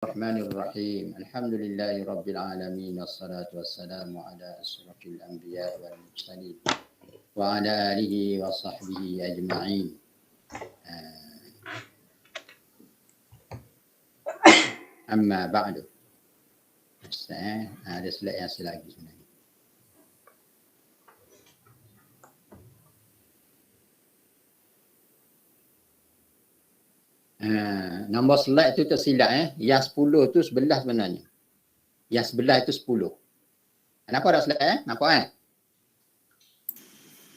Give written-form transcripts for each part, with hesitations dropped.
الرحمن الرحيم الحمد لله رب العالمين والصلاة والسلام على أشرف الأنبياء والمرسلين وعلى آله وصحبه أجمعين. أما بعد. Ada slide yang selagi sebenarnya. Nombor slide tu tersilap Yang 10 tu 11 sebenarnya. Yang 11 itu 10. Kenapa ada slide Nampak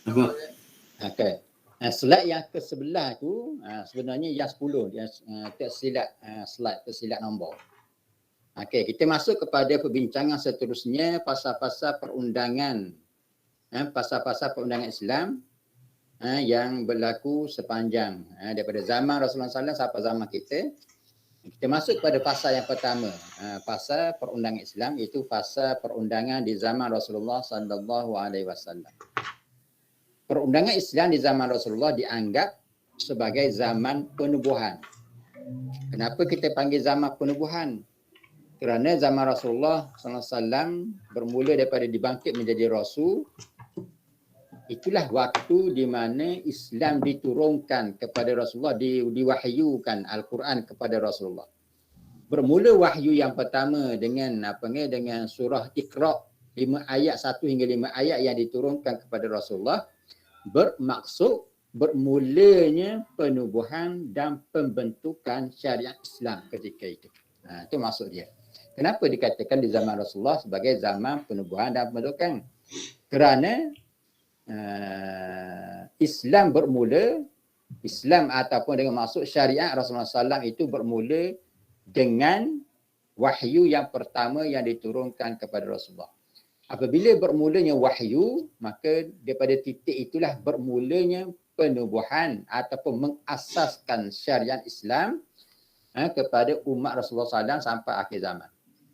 Nampak. Okey. Slide yang ke-11 tu sebenarnya yang 10 yang tersilap slide tersilap nombor. Okey, kita masuk kepada perbincangan seterusnya pasal-pasal perundangan. Pasal-pasal perundangan Islam yang berlaku sepanjang daripada zaman Rasulullah SAW sampai zaman kita. Kita masuk pada pasal yang pertama, pasal perundangan Islam, iaitu pasal perundangan di zaman Rasulullah SAW. Perundangan Islam di zaman Rasulullah dianggap sebagai zaman penubuhan. Kenapa kita panggil zaman penubuhan? Kerana zaman Rasulullah SAW bermula daripada dibangkit menjadi Rasul, itulah waktu di mana Islam diturunkan kepada Rasulullah, diwahyukan Al-Quran kepada Rasulullah. Bermula wahyu yang pertama dengan dengan surah Iqra, 5 ayat 1 hingga 5 ayat yang diturunkan kepada Rasulullah, bermaksud bermulanya penubuhan dan pembentukan syariat Islam ketika itu. Itu maksud dia. Kenapa dikatakan di zaman Rasulullah sebagai zaman penubuhan dan pembentukan? Kerana Islam bermula, Islam ataupun dengan maksud syariat Rasulullah SAW itu bermula dengan wahyu yang pertama yang diturunkan kepada Rasulullah. Apabila bermulanya wahyu, maka daripada titik itulah bermulanya penubuhan ataupun mengasaskan syariat Islam kepada umat Rasulullah SAW sampai akhir zaman.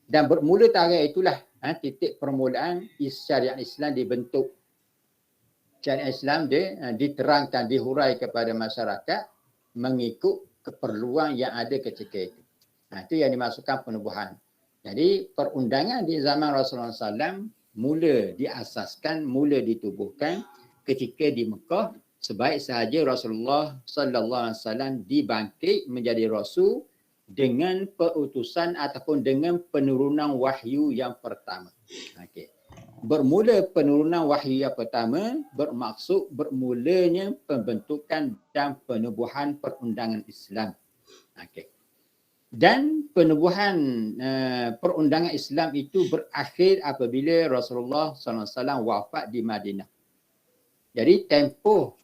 Dan bermula tarikh itulah titik permulaan syariat Islam dibentuk. Syariat Islam diterangkan, dihurai kepada masyarakat mengikut keperluan yang ada ketika itu. Itu yang dimasukkan penubuhan. Jadi perundangan di zaman Rasulullah SAW mula diasaskan, mula ditubuhkan ketika di Mekah, sebaik sahaja Rasulullah SAW dibangkit menjadi Rasul dengan perutusan ataupun dengan penurunan wahyu yang pertama. Okey. Bermula penurunan wahyu yang pertama bermaksud bermulanya pembentukan dan penubuhan perundangan Islam. Okey. Dan penubuhan perundangan Islam itu berakhir apabila Rasulullah SAW wafat di Madinah. Jadi tempoh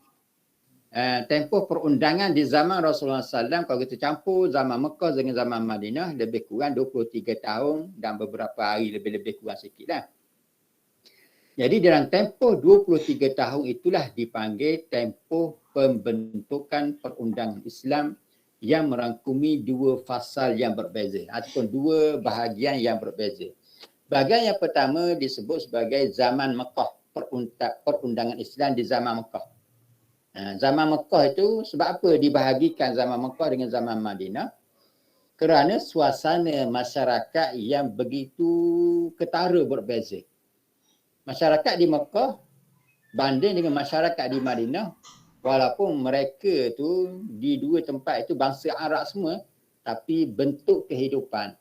perundangan di zaman Rasulullah SAW, kalau kita campur zaman Mekah dengan zaman Madinah, lebih kurang 23 tahun dan beberapa hari lebih kurang sikit lah. Jadi dalam tempoh 23 tahun itulah dipanggil tempoh pembentukan perundangan Islam yang merangkumi 2 fasal yang berbeza ataupun 2 bahagian yang berbeza. Bahagian yang pertama disebut sebagai zaman Mekah, perundangan Islam di zaman Mekah. Zaman Mekah itu sebab apa dibahagikan zaman Mekah dengan zaman Madinah? Kerana suasana masyarakat yang begitu ketara berbeza. Masyarakat di Mekah banding dengan masyarakat di Madinah, walaupun mereka tu di 2 tempat itu bangsa Arab semua, tapi bentuk kehidupan,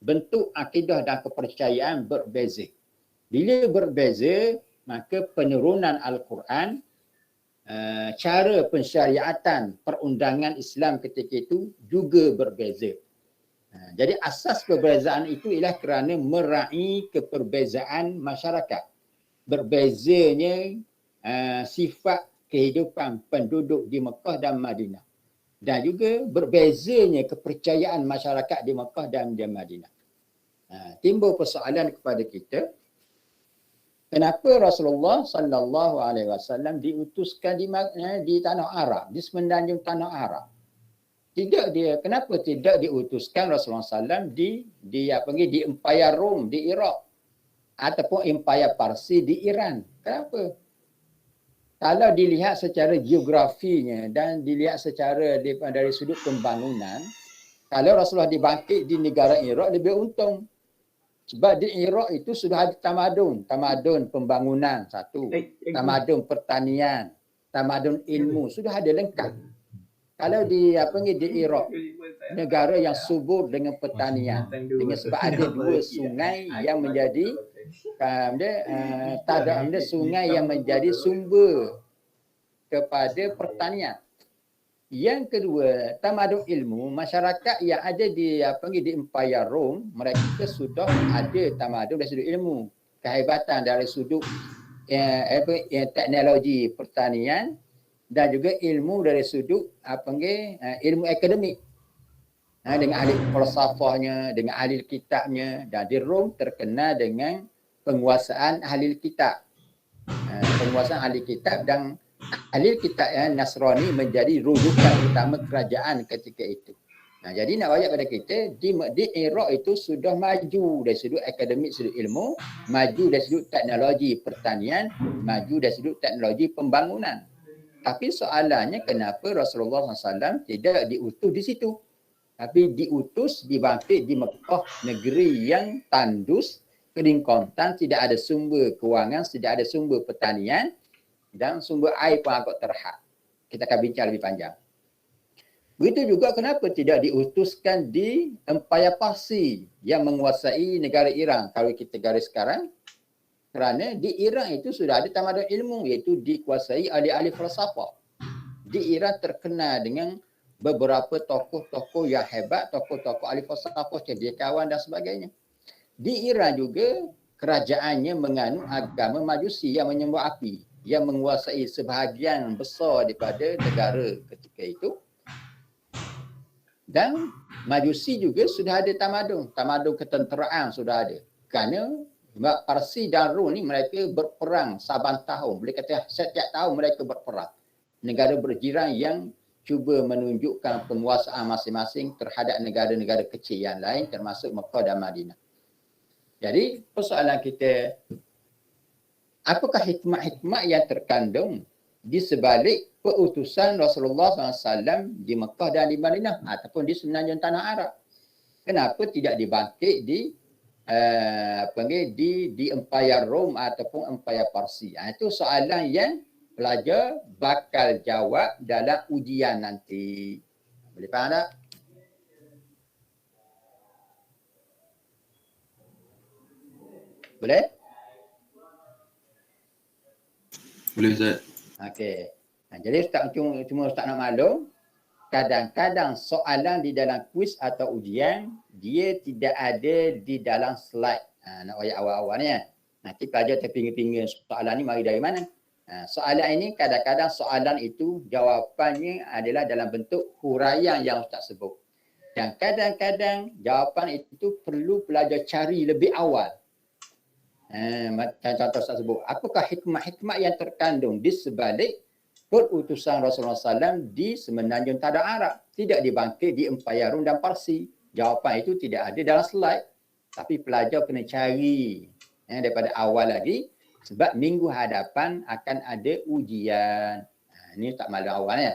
bentuk akidah dan kepercayaan berbeza. Bila berbeza, maka penurunan Al-Quran, cara pensyariatan perundangan Islam ketika itu juga berbeza. Jadi asas perbezaan itu ialah kerana meraih keperbezaan masyarakat. Berbezanya sifat kehidupan penduduk di Mekah dan Madinah. Dan juga berbezanya kepercayaan masyarakat di Mekah dan di Madinah. Timbul persoalan kepada kita, kenapa Rasulullah SAW diutuskan di tanah Arab, di semenanjung tanah Arab? Kenapa tidak diutuskan Rasulullah SAW di Empire Rom di Iraq ataupun Empire Parsi di Iran? Kenapa? Kalau dilihat secara geografinya dan dilihat secara dari sudut pembangunan, Kalau Rasulullah dibangkit di negara Iraq lebih untung. Sebab di Iraq itu sudah ada tamadun. Tamadun pembangunan satu. Tamadun pertanian. Tamadun ilmu. Sudah ada lengkap. Kalau di Iraq, negara yang subur dengan pertanian. Dengan sebab ada dua sungai yang menjadi sungai yang menjadi sumber kepada pertanian. Yang kedua, tamadun ilmu, masyarakat yang ada di di Empire Rome, mereka sudah ada tamadun dari sudut ilmu, kehebatan dari sudut teknologi pertanian dan juga ilmu dari sudut ilmu akademik. Dengan ahli falsafahnya, dengan ahli kitabnya, dan di Rome terkenal dengan penguasaan ahli kitab. Penguasaan ahli kitab dan ahli kitab Nasrani menjadi rujukan utama kerajaan ketika itu. Jadi nak ayat pada kita, di Iraq itu sudah maju dari sudut akademik, sudut ilmu, maju dari sudut teknologi pertanian, maju dari sudut teknologi pembangunan. Tapi soalannya kenapa Rasulullah SAW tidak diutus di situ? Tapi diutus, dibangkit di Mekah, negeri yang tandus, kering kontan, tidak ada sumber kewangan, tidak ada sumber pertanian, dan sumber air pun agak terhad. Kita akan bincang lebih panjang. Begitu juga kenapa tidak diutuskan di Empire Parsi yang menguasai negara Iran. Kalau kita garis sekarang, kerana di Iran itu sudah ada tamadun ilmu, iaitu dikuasai ahli-ahli falsafah. Di Iran terkenal dengan beberapa tokoh-tokoh yang hebat, tokoh-tokoh ahli falsafah, cendekiawan dan sebagainya. Di Iran juga kerajaannya menganut agama Majusi yang menyembah api, yang menguasai sebahagian besar daripada negara ketika itu. Dan Majusi juga sudah ada tamadun ketenteraan sudah ada. Kerana Parsi dan Rum ni mereka berperang saban tahun. Boleh kata setiap tahun mereka berperang. Negara berjiran yang cuba menunjukkan penguasaan masing-masing terhadap negara-negara kecil yang lain termasuk Mekah dan Madinah. Jadi persoalan kita, apakah hikmah-hikmah yang terkandung di sebalik perutusan Rasulullah SAW di Mekah dan di Madinah ataupun di semenanjung tanah Arab? Kenapa tidak dibangkit di Empire Rome ataupun Empire Parsi? Itu soalan yang pelajar bakal jawab dalam ujian nanti. Boleh faham tak? Boleh? Boleh Ustaz. Okey. Jadi Ustaz cuma Ustaz nak maklum, kadang-kadang soalan di dalam kuis atau ujian dia tidak ada di dalam slide. Nak ayat awal-awal ni. Nanti pelajar terpinggir-pinggir soalan ni mari dari mana? Soalan ini kadang-kadang soalan itu jawapannya adalah dalam bentuk huraian yang Ustaz sebut. Dan kadang-kadang jawapan itu perlu pelajar cari lebih awal. Macam contoh Ustaz sebut, apakah hikmah-hikmah yang terkandung di sebalik perutusan Rasulullah SAW di semenanjung tanah Arab, tidak dibangkit di Empire Rum dan Parsi? Jawapan itu tidak ada dalam slide. Tapi pelajar kena cari daripada awal lagi. Sebab minggu hadapan akan ada ujian. Ini tak malam awal ya.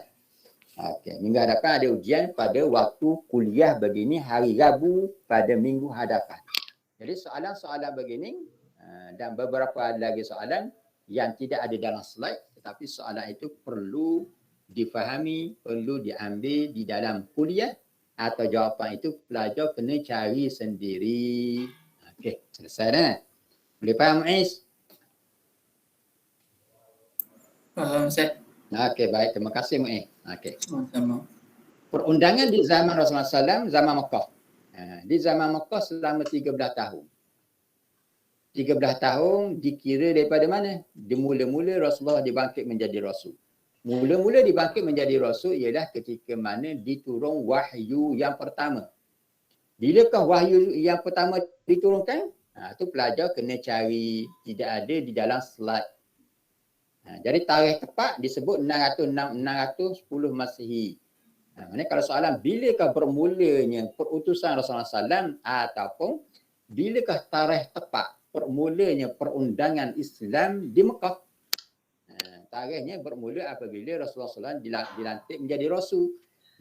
Okey, minggu hadapan ada ujian pada waktu kuliah begini hari Rabu pada minggu hadapan. Jadi soalan-soalan begini dan beberapa lagi soalan yang tidak ada dalam slide, tetapi soalan itu perlu difahami, perlu diambil di dalam kuliah atau jawapan itu pelajar kena cari sendiri. Okey, selesai dah. Boleh faham Ais? Faham Ustaz. Okey, baik. Terima kasih Mu'in. Okey. Sama-sama. Perundangan di zaman Rasulullah SAW, zaman Mekah. Di zaman Mekah selama 13 tahun. 13 tahun dikira daripada mana? Mula-mula Rasulullah dibangkit menjadi Rasul. Mula-mula dibangkit menjadi Rasul ialah ketika mana diturun wahyu yang pertama. Bilakah wahyu yang pertama diturunkan? Itu pelajar kena cari, tidak ada di dalam slide. Jadi tarikh tepat disebut 610 Masihi. Maksudnya kalau soalan bilakah bermulanya perutusan Rasulullah SAW ataupun bilakah tarikh tepat bermulanya perundangan Islam di Mekah? Tarikhnya bermula apabila Rasulullah SAW dilantik menjadi Rasul.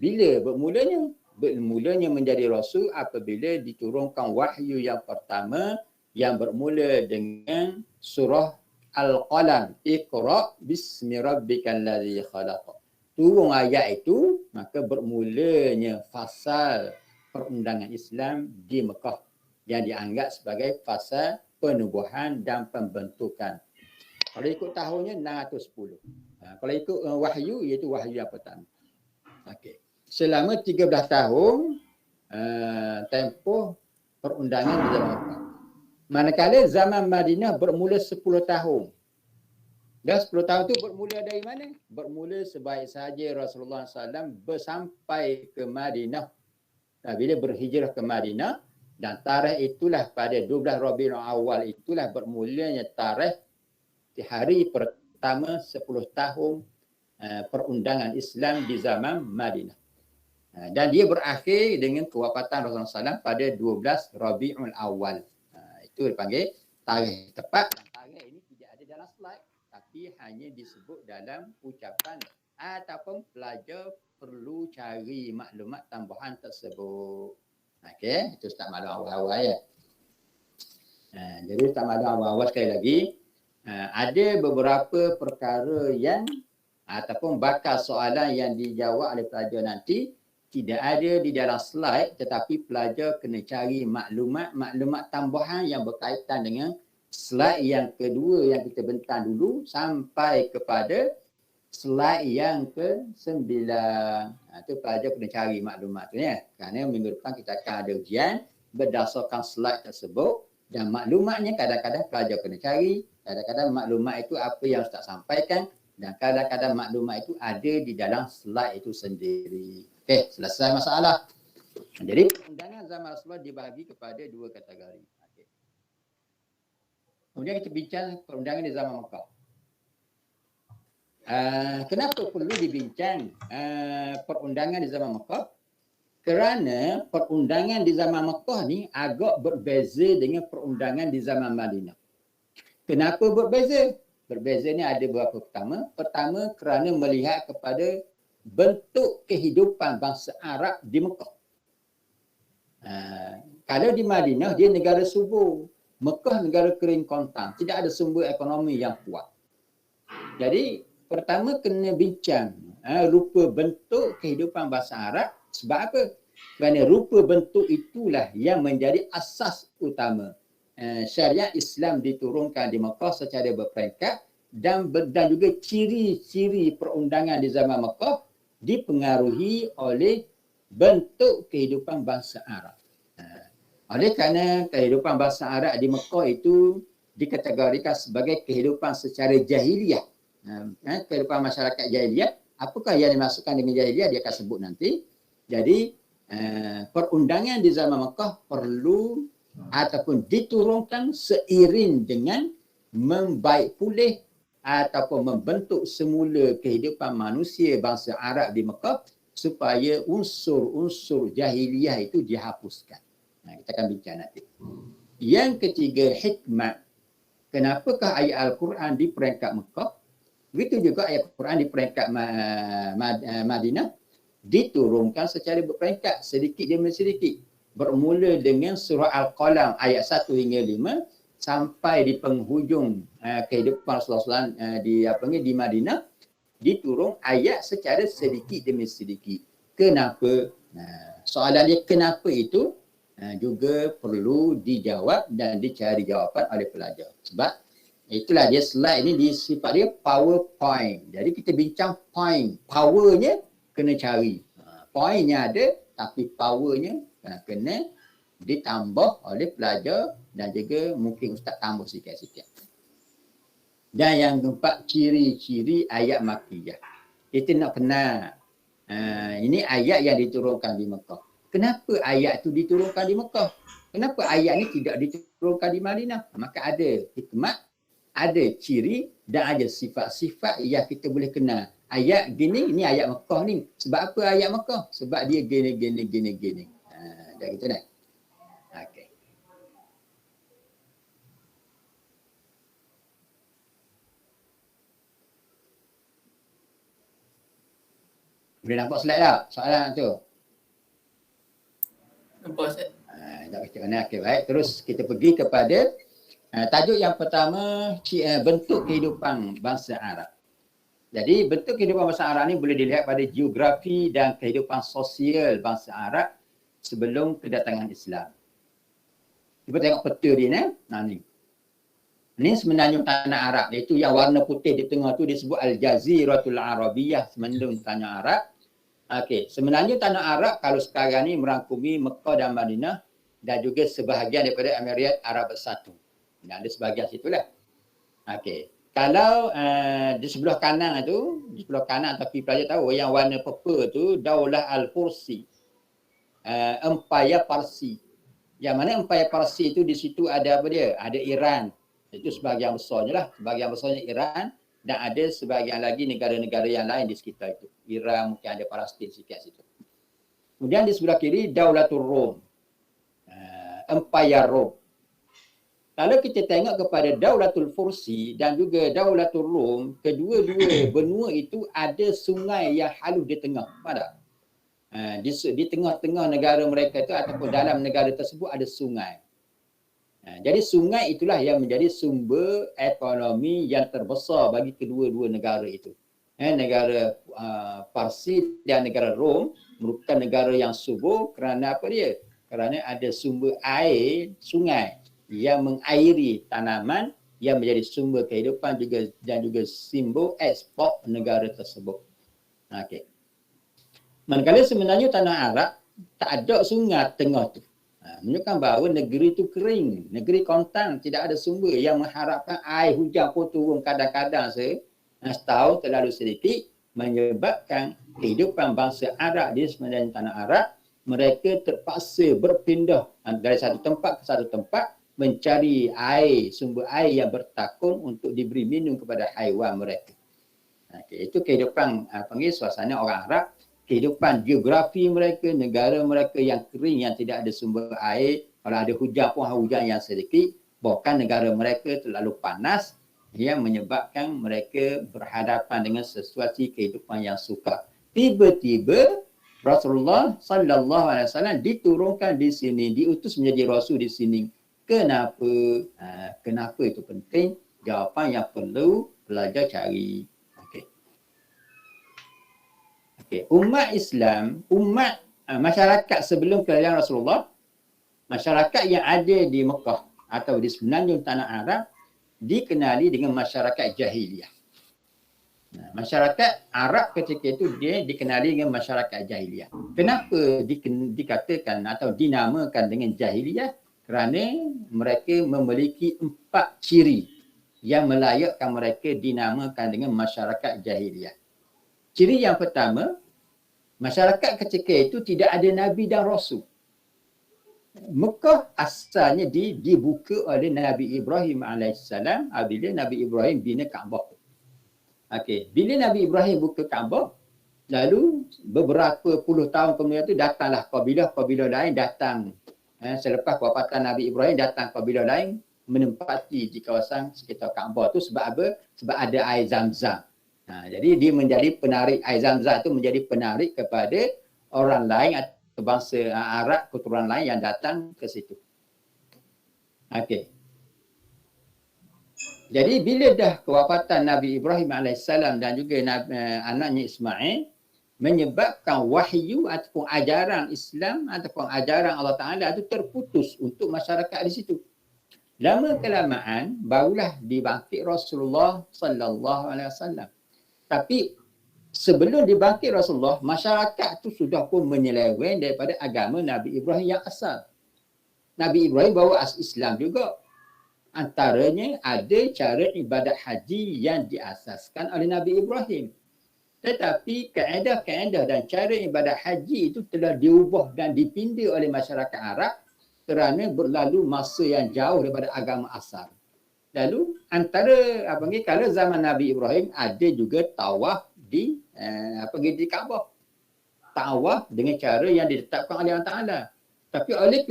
Bila bermulanya? bermulanya menjadi rasul apabila diturunkan wahyu yang pertama yang bermula dengan surah Al-Qalam. Iqra bismi rabbikal ladzi khalaq. Turun ayat itu, maka bermulanya fasa perundangan Islam di Mekah yang dianggap sebagai fasa penubuhan dan pembentukan. Kalau ikut tahunnya 610. Kalau ikut wahyu, iaitu wahyu yang pertama. Okey. Selama 13 tahun tempoh perundangan di zaman Mekah. Manakala zaman Madinah bermula 10 tahun. Dan 10 tahun itu bermula dari mana? Bermula sebaik saja Rasulullah SAW bersampai ke Madinah. Bila berhijrah ke Madinah, dan tarikh itulah pada 12 Rabiul Awal itulah bermulanya tarikh di hari pertama 10 tahun perundangan Islam di zaman Madinah. Dan dia berakhir dengan kewafatan Rasulullah SAW pada 12 Rabiul Awal. Itu dipanggil tarikh tepat. Dan tarikh ini tidak ada dalam slide, tapi hanya disebut dalam ucapan ataupun pelajar perlu cari maklumat tambahan tersebut. Okey, itu Ustaz maklum awal-awal ya. Jadi Ustaz maklum awal-awal sekali lagi, ada beberapa perkara yang ataupun bakal soalan yang dijawab oleh pelajar nanti tidak ada di dalam slide, tetapi pelajar kena cari maklumat tambahan yang berkaitan dengan slide yang kedua yang kita bentang dulu sampai kepada slide yang ke-9. Itu pelajar kena cari maklumat tu ya. Kerana minggu depan kita akan ada ujian berdasarkan slide tersebut dan maklumatnya kadang-kadang pelajar kena cari, kadang-kadang maklumat itu apa yang Ustaz sampaikan dan kadang-kadang maklumat itu ada di dalam slide itu sendiri. Okey, selesai masalah. Jadi perundangan zaman Rasulullah dibahagi kepada dua kategori. Okay. Kemudian kita bincang perundangan di zaman Mekah. Kenapa perlu dibincang perundangan di zaman Mekah? Kerana perundangan di zaman Mekah ni agak berbeza dengan perundangan di zaman Madinah. Kenapa berbeza? Berbeza ni ada beberapa pertama. Pertama, kerana melihat kepada bentuk kehidupan bangsa Arab di Mekah. Kalau di Madinah, dia negara subur. Mekah negara kering kontang. Tidak ada sumber ekonomi yang kuat. Jadi, pertama kena bincang rupa bentuk kehidupan bangsa Arab. Sebab apa? Kerana rupa bentuk itulah yang menjadi asas utama. Syariat Islam diturunkan di Mekah secara berperingkat dan juga ciri-ciri perundangan di zaman Mekah dipengaruhi oleh bentuk kehidupan bangsa Arab. Oleh kerana kehidupan bangsa Arab di Mekah itu dikategorikan sebagai kehidupan secara jahiliah. Kehidupan masyarakat jahiliah, apakah yang dimasukkan dengan jahiliah dia akan sebut nanti. Jadi perundangan di zaman Mekah perlu ataupun diturunkan seiring dengan membaik pulih ataupun membentuk semula kehidupan manusia bangsa Arab di Mekah supaya unsur-unsur jahiliyah itu dihapuskan. Kita akan bincang nanti. Yang ketiga, hikmat. Kenapakah ayat Al-Quran di peringkat Mekah? Begitu juga ayat Al-Quran di peringkat Madinah diturunkan secara berperingkat sedikit demi sedikit. Bermula dengan surah Al-Qalam ayat 1 hingga 5 sampai di penghujung kehidupan Rasulullah di Madinah diturun ayat secara sedikit demi sedikit. Kenapa? Soalan dia kenapa itu juga perlu dijawab dan dicari jawapan oleh pelajar. Sebab itulah dia slide ini sifat dia PowerPoint. Jadi kita bincang point. Powernya kena cari. Pointnya ada tapi powernya kena ditambah oleh pelajar dan juga mungkin Ustaz tambah sikit-sikit. Dan yang keempat, ciri-ciri ayat Makkiyah. Kita nak kenal. Ini ayat yang diturunkan di Mekah. Kenapa ayat itu diturunkan di Mekah? Kenapa ayat ini tidak diturunkan di Madinah? Maka ada hikmat, ada ciri dan ada sifat-sifat yang kita boleh kenal. Ayat gini, ini ayat Mekah ni. Sebab apa ayat Mekah? Sebab dia gini. Dah gitu dah. Okey. Boleh nampak slide tak? Soalan tu. Lupa Ustaz. Tak baca mana. Okey, baik. Terus kita pergi kepada tajuk yang pertama, bentuk kehidupan bangsa Arab. Jadi bentuk kehidupan bangsa Arab ni boleh dilihat pada geografi dan kehidupan sosial bangsa Arab sebelum kedatangan Islam. Kita tengok peta dia ni. Ni. Ini semenanjung tanah Arab, iaitu yang warna putih di tengah tu disebut Al-Jaziratul Arabiyah, semenanjung tanah Arab. Okey, semenanjung tanah Arab kalau sekarang ni merangkumi Mekah dan Madinah dan juga sebahagian daripada Emirat Arab Bersatu. Ada sebahagian situlah. Okey. Kalau di sebelah kanan tapi pelajar tahu yang warna purple tu Daulah Al-Fursi. Empire Parsi. Yang mana Empire Parsi tu di situ ada apa dia? Ada Iran. Itu sebahagian besarnya lah. Sebahagian besarnya Iran dan ada sebahagian lagi negara-negara yang lain di sekitar itu. Iran, mungkin ada Palestin sikit situ. Kemudian di sebelah kiri Daulatul Rom. Empire Rom. Kalau kita tengok kepada Daulatul Fursi dan juga Daulatul Rom, kedua-dua benua itu ada sungai yang halus di tengah. Faham tak? Di tengah-tengah negara mereka itu ataupun dalam negara tersebut ada sungai. Jadi sungai itulah yang menjadi sumber ekonomi yang terbesar bagi kedua-dua negara itu. Negara Parsi dan negara Rom merupakan negara yang subur kerana apa dia? Kerana ada sumber air sungai yang mengairi tanaman yang menjadi sumber kehidupan juga dan juga simbol ekspor negara tersebut. Okey. Manakala sebenarnya tanah Arab tak ada sungai tengah tu. Menunjukkan bahawa negeri itu kering, negeri kontan, tidak ada sumber yang mengharapkan air hujan pun turun kadang-kadang setahun terlalu sedikit, menyebabkan kehidupan bangsa Arab di semenanjung tanah Arab, mereka terpaksa berpindah dari satu tempat ke satu tempat mencari air, sumber air yang bertakun untuk diberi minum kepada haiwan mereka. Okay, itu kehidupan suasana orang Arab, kehidupan geografi mereka, negara mereka yang kering, yang tidak ada sumber air. Kalau ada hujan pun hujan yang sedikit. Bahkan negara mereka terlalu panas yang menyebabkan mereka berhadapan dengan sesuatu kehidupan yang sukar. Tiba-tiba Rasulullah sallallahu alaihi wasallam diturunkan di sini, diutus menjadi rasul di sini. Kenapa? Kenapa itu penting? Jawapan yang perlu pelajar cari. Okey. Umat Islam, masyarakat sebelum kelahiran Rasulullah, masyarakat yang ada di Mekah atau di semenanjung tanah Arab dikenali dengan masyarakat jahiliyah. Masyarakat Arab ketika itu dia dikenali dengan masyarakat jahiliyah. Kenapa dikatakan atau dinamakan dengan jahiliyah? Kerana mereka memiliki 4 ciri yang melayakkan mereka dinamakan dengan masyarakat jahiliyah. Ciri yang pertama, masyarakat ketika itu tidak ada Nabi dan Rasul. Mekah asalnya dibuka oleh Nabi Ibrahim AS bila Nabi Ibrahim bina Kaabah. Okey, bila Nabi Ibrahim buka Kaabah, lalu beberapa puluh tahun kemudian itu datanglah kabilah-kabilah lain datang. Selepas kewafatan Nabi Ibrahim, datang kabilah lain menempati di kawasan sekitar Kaabah tu sebab apa? Sebab ada air Zam-Zam. Jadi dia menjadi penarik, air Zam-Zam itu menjadi penarik kepada orang lain atau bangsa Arab keturunan lain yang datang ke situ. Okey. Jadi bila dah kewafatan Nabi Ibrahim AS dan juga anaknya Ismail, menyebabkan wahyu ataupun ajaran Islam ataupun ajaran Allah Ta'ala itu terputus untuk masyarakat di situ. Lama kelamaan barulah dibangkit Rasulullah sallallahu alaihi wasallam. Tapi sebelum dibangkit Rasulullah, masyarakat itu sudah pun menyeleweng daripada agama Nabi Ibrahim yang asal. Nabi Ibrahim bawa Islam juga. Antaranya ada cara ibadat haji yang diasaskan oleh Nabi Ibrahim. Tetapi kaedah-kaedah dan cara ibadat haji itu telah diubah dan dipindah oleh masyarakat Arab kerana berlalu masa yang jauh daripada agama asal. Lalu antara kalau zaman Nabi Ibrahim ada juga tawaf di Kaabah. Tawaf dengan cara yang ditetapkan oleh Allah Taala. Tapi oleh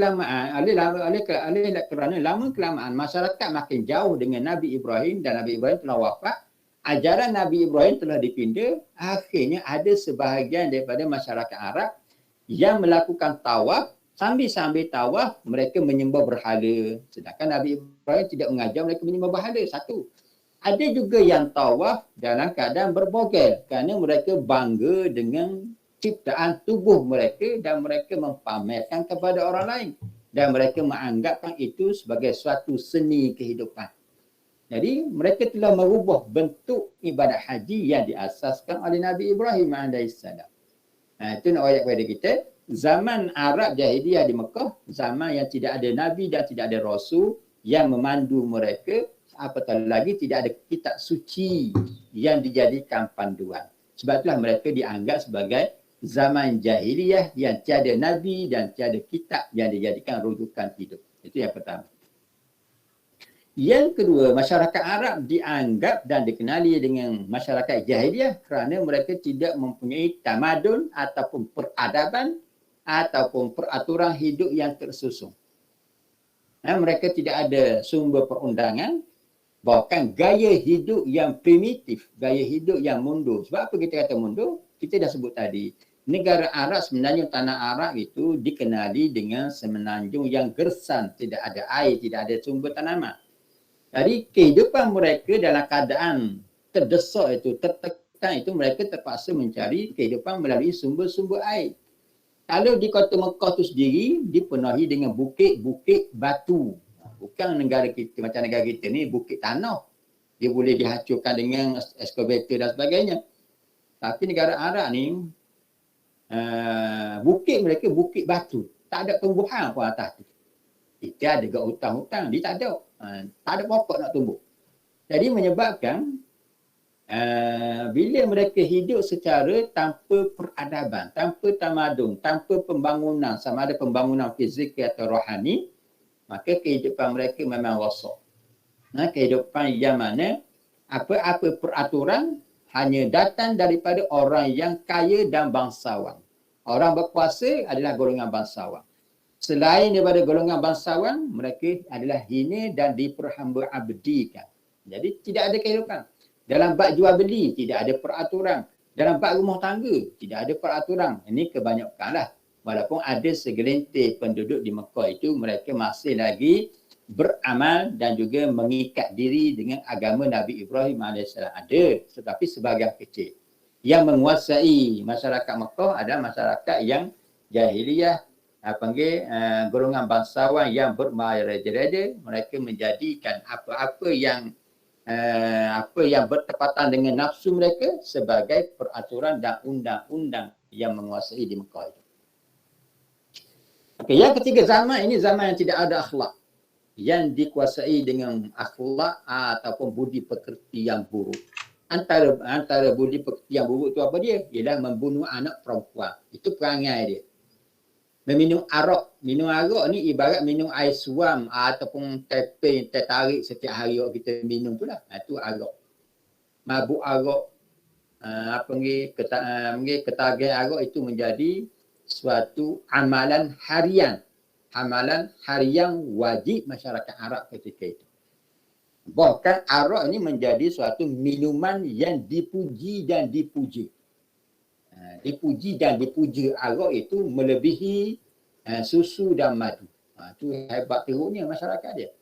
kerana lama kelamaan masyarakat makin jauh dengan Nabi Ibrahim dan Nabi Ibrahim telah wafat, ajaran Nabi Ibrahim telah dipindah, akhirnya ada sebahagian daripada masyarakat Arab yang melakukan tawaf Sambil tawaf, mereka menyembah berhala. Sedangkan Nabi Ibrahim tidak mengajar mereka menyembah berhala. Satu. Ada juga yang tawaf dalam keadaan berbogel kerana mereka bangga dengan ciptaan tubuh mereka dan mereka mempamerkan kepada orang lain. Dan mereka menganggapkan itu sebagai suatu seni kehidupan. Jadi mereka telah merubah bentuk ibadat haji yang diasaskan oleh Nabi Ibrahim AS. Itu nak ayat kepada kita. Zaman Arab Jahiliyah di Mekah, zaman yang tidak ada Nabi dan tidak ada Rasul yang memandu mereka, apatah lagi tidak ada kitab suci yang dijadikan panduan. Sebab itulah mereka dianggap sebagai zaman Jahiliyah yang tiada Nabi dan tiada kitab yang dijadikan rujukan hidup. Itu yang pertama. Yang kedua, masyarakat Arab dianggap dan dikenali dengan masyarakat Jahiliyah kerana mereka tidak mempunyai tamadun ataupun peradaban ataupun peraturan hidup yang tersusun. Mereka tidak ada sumber perundangan, bahkan gaya hidup yang primitif, gaya hidup yang mundur. Sebab apa kita kata mundur? Kita dah sebut tadi, negara Arab sebenarnya tanah Arab itu dikenali dengan semenanjung yang gersang, tidak ada air, tidak ada sumber tanaman. Jadi kehidupan mereka dalam keadaan terdesak itu, tertekan itu, mereka terpaksa mencari kehidupan melalui sumber-sumber air. Kalau di kota Mekah itu sendiri dipenuhi dengan bukit-bukit batu. Bukan negara kita macam negara kita ni bukit tanah. Dia boleh dihancurkan dengan excavator dan sebagainya. Tapi negara Arab ni bukit mereka bukit batu. Tak ada tumbuhan pun atas tu. Kita ada kat hutang-hutang, dia tak ada. Tak ada pokok nak tumbuh. Jadi menyebabkan bila mereka hidup secara tanpa peradaban, tanpa tamadun, tanpa pembangunan, sama ada pembangunan fizikal atau rohani, maka kehidupan mereka memang rosak. Kehidupan yang mana apa-apa peraturan hanya datang daripada orang yang kaya dan bangsawan. Orang berkuasa adalah golongan bangsawan. Selain daripada golongan bangsawan, mereka adalah hina dan diperhamba abdikan. Jadi tidak ada kehidupan. Dalam bab jual beli tidak ada peraturan. Dalam bab rumah tangga tidak ada peraturan. Ini kebanyakanlah. Walaupun ada segelintir penduduk di Mekah itu, mereka masih lagi beramal dan juga mengikat diri dengan agama Nabi Ibrahim AS. Ada, tetapi sebahagian kecil. Yang menguasai masyarakat Mekah adalah masyarakat yang jahiliyah, golongan bangsawan yang bermaraja-raja. Mereka menjadikan apa-apa yang bertepatan dengan nafsu mereka sebagai peraturan dan undang-undang yang menguasai di Mekah itu. Okey, yang ketiga, zaman ini zaman yang tidak ada akhlak, yang dikuasai dengan akhlak ataupun budi pekerti yang buruk. Antara budi pekerti yang buruk itu apa dia? Ialah membunuh anak perempuan. Itu perangai dia. Meminum arak. Minum arak ni ibarat minum air suam ataupun teh tarik setiap hari kita minum tu lah. Itu arak. Mabuk arak, ketagihan arak itu menjadi suatu amalan harian. Amalan harian wajib masyarakat Arab ketika itu. Bahkan arak ini menjadi suatu minuman yang dipuji dan dipuji. Dipuji dan dipuja arak itu melebihi susu dan madu. Itu hebat teruknya masyarakat dia.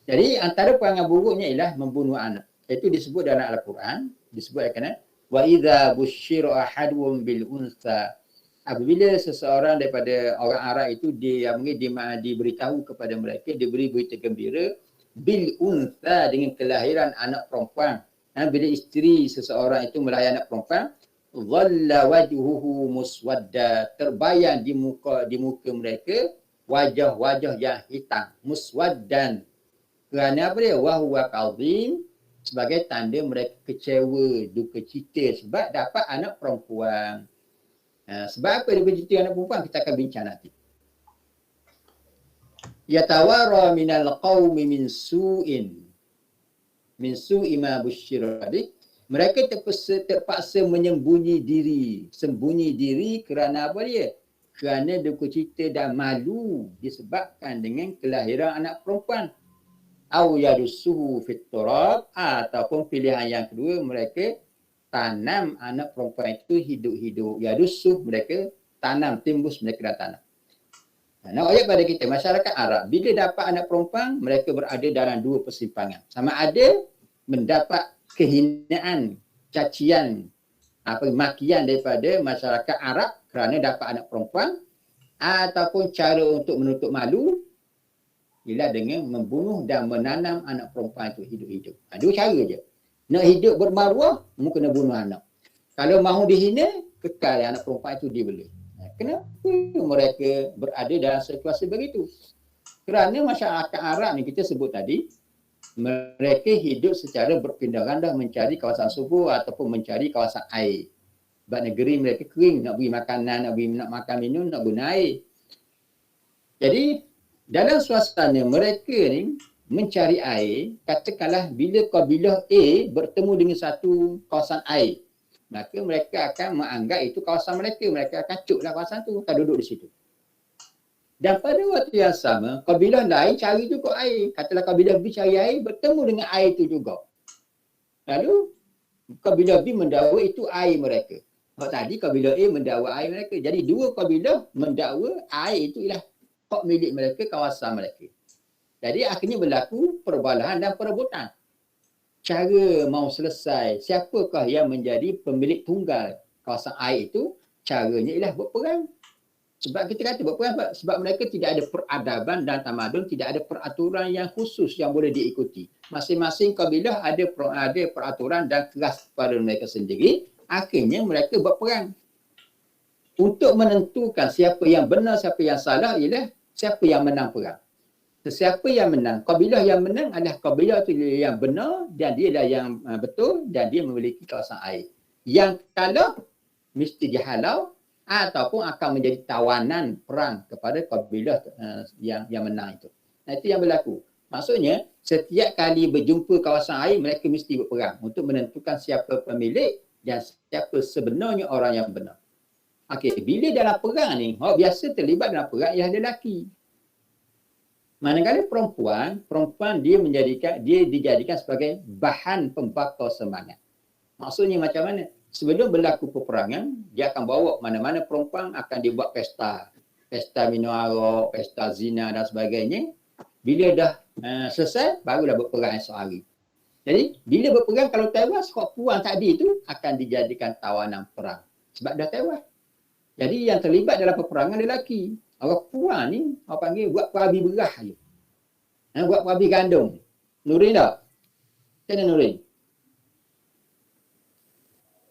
Jadi antara perangai buruknya ialah membunuh anak. Itu disebut dalam Al-Quran, disebutkan wa idza busyira ahadun bil unsa. Apabila seseorang daripada orang Arab itu diberitahu kepada mereka, diberi berita gembira bil unsa, dengan kelahiran anak perempuan. Bila isteri seseorang itu melahirkan anak perempuan, dhalla wajhuhu muswadda, terbayang di muka mereka wajah-wajah yang hitam, muswaddan. Kerana apa dia? Wa huwa kadhim, sebagai tanda mereka kecewa, duka cita sebab dapat anak perempuan. Sebab apa dia bercerita anak perempuan, kita akan bincang nanti. Yatawara minal qawmi min su'i ma busyira. Mereka terpaksa sembunyi diri kerana apa dia? Kerana duka cita dan malu disebabkan dengan kelahiran anak perempuan. Au yadussuhu fit turab, ataupun pilihan yang kedua, mereka tanam anak perempuan itu hidup-hidup. Yadussuh, mereka tanam, timbus mereka dah tanam. Nak ayat pada kita, masyarakat Arab, bila dapat anak perempuan, mereka berada dalam dua persimpangan. Sama ada mendapat kehinaan, cacian, makian daripada masyarakat Arab kerana dapat anak perempuan, ataupun cara untuk menutup malu ialah dengan membunuh dan menanam anak perempuan itu hidup-hidup. Dua cara je. Nak hidup bermaruah, kena bunuh anak. Kalau mahu dihina, kekal anak perempuan itu dibeli. Kenapa mereka berada dalam situasi begitu? Kerana masyarakat Arab ni kita sebut tadi, mereka hidup secara berpindah ganda mencari kawasan subur ataupun mencari kawasan air. Sebab negeri mereka kering, nak beri makanan, nak makan minum, nak guna air. Jadi, dalam suasana mereka ni mencari air, katakanlah bila kabilah A bertemu dengan satu kawasan air, maka mereka akan menganggap itu kawasan mereka. Mereka akan cuklah kawasan tu, akan duduk di situ. Dan pada waktu yang sama, kabilah lain cari juga air. Katalah kabilah B cari air, bertemu dengan air itu juga. Lalu, kabilah B mendakwa itu air mereka. Sebab tadi kabilah A mendakwa air mereka. Jadi dua kabilah mendakwa air itu ialah hak milik mereka, kawasan mereka. Jadi akhirnya berlaku perbalahan dan perebutan. Cara mau selesai, siapakah yang menjadi pemilik tunggal kawasan air itu, caranya ialah berperang. Sebab kita kata berperang sebab mereka tidak ada peradaban dan tamadun, tidak ada peraturan yang khusus yang boleh diikuti. Masing-masing kabilah ada peraturan dan keras pada mereka sendiri. Akhirnya mereka berperang. Untuk menentukan siapa yang benar, siapa yang salah ialah siapa yang menang perang. Sesiapa yang menang, kabilah yang menang adalah kabilah itu yang benar dan dia adalah yang betul dan dia memiliki kawasan air. Yang kalah mesti dihalau ataupun akan menjadi tawanan perang kepada kabilah yang menang itu. Nah, itu yang berlaku. Maksudnya, setiap kali berjumpa kawasan air, mereka mesti berperang untuk menentukan siapa pemilik dan siapa sebenarnya orang yang benar. Okey, bila dalam perang ni, biasa terlibat dalam perang ialah lelaki. Manakala perempuan dia dijadikan sebagai bahan pembakar semangat. Maksudnya macam mana? Sebelum berlaku peperangan, dia akan bawa mana-mana perempuan akan dibuat pesta. Pesta minum arak, pesta zina dan sebagainya. Bila dah selesai, barulah berperang esok hari. Jadi, bila berperang kalau tewas, puan tadi itu akan dijadikan tawanan perang. Sebab dah tewas. Jadi, yang terlibat dalam peperangan lelaki. Orang puan ni, orang panggil buat perabi berah je. Buat perabi gandum. Nurin tak? Macam mana Nurin?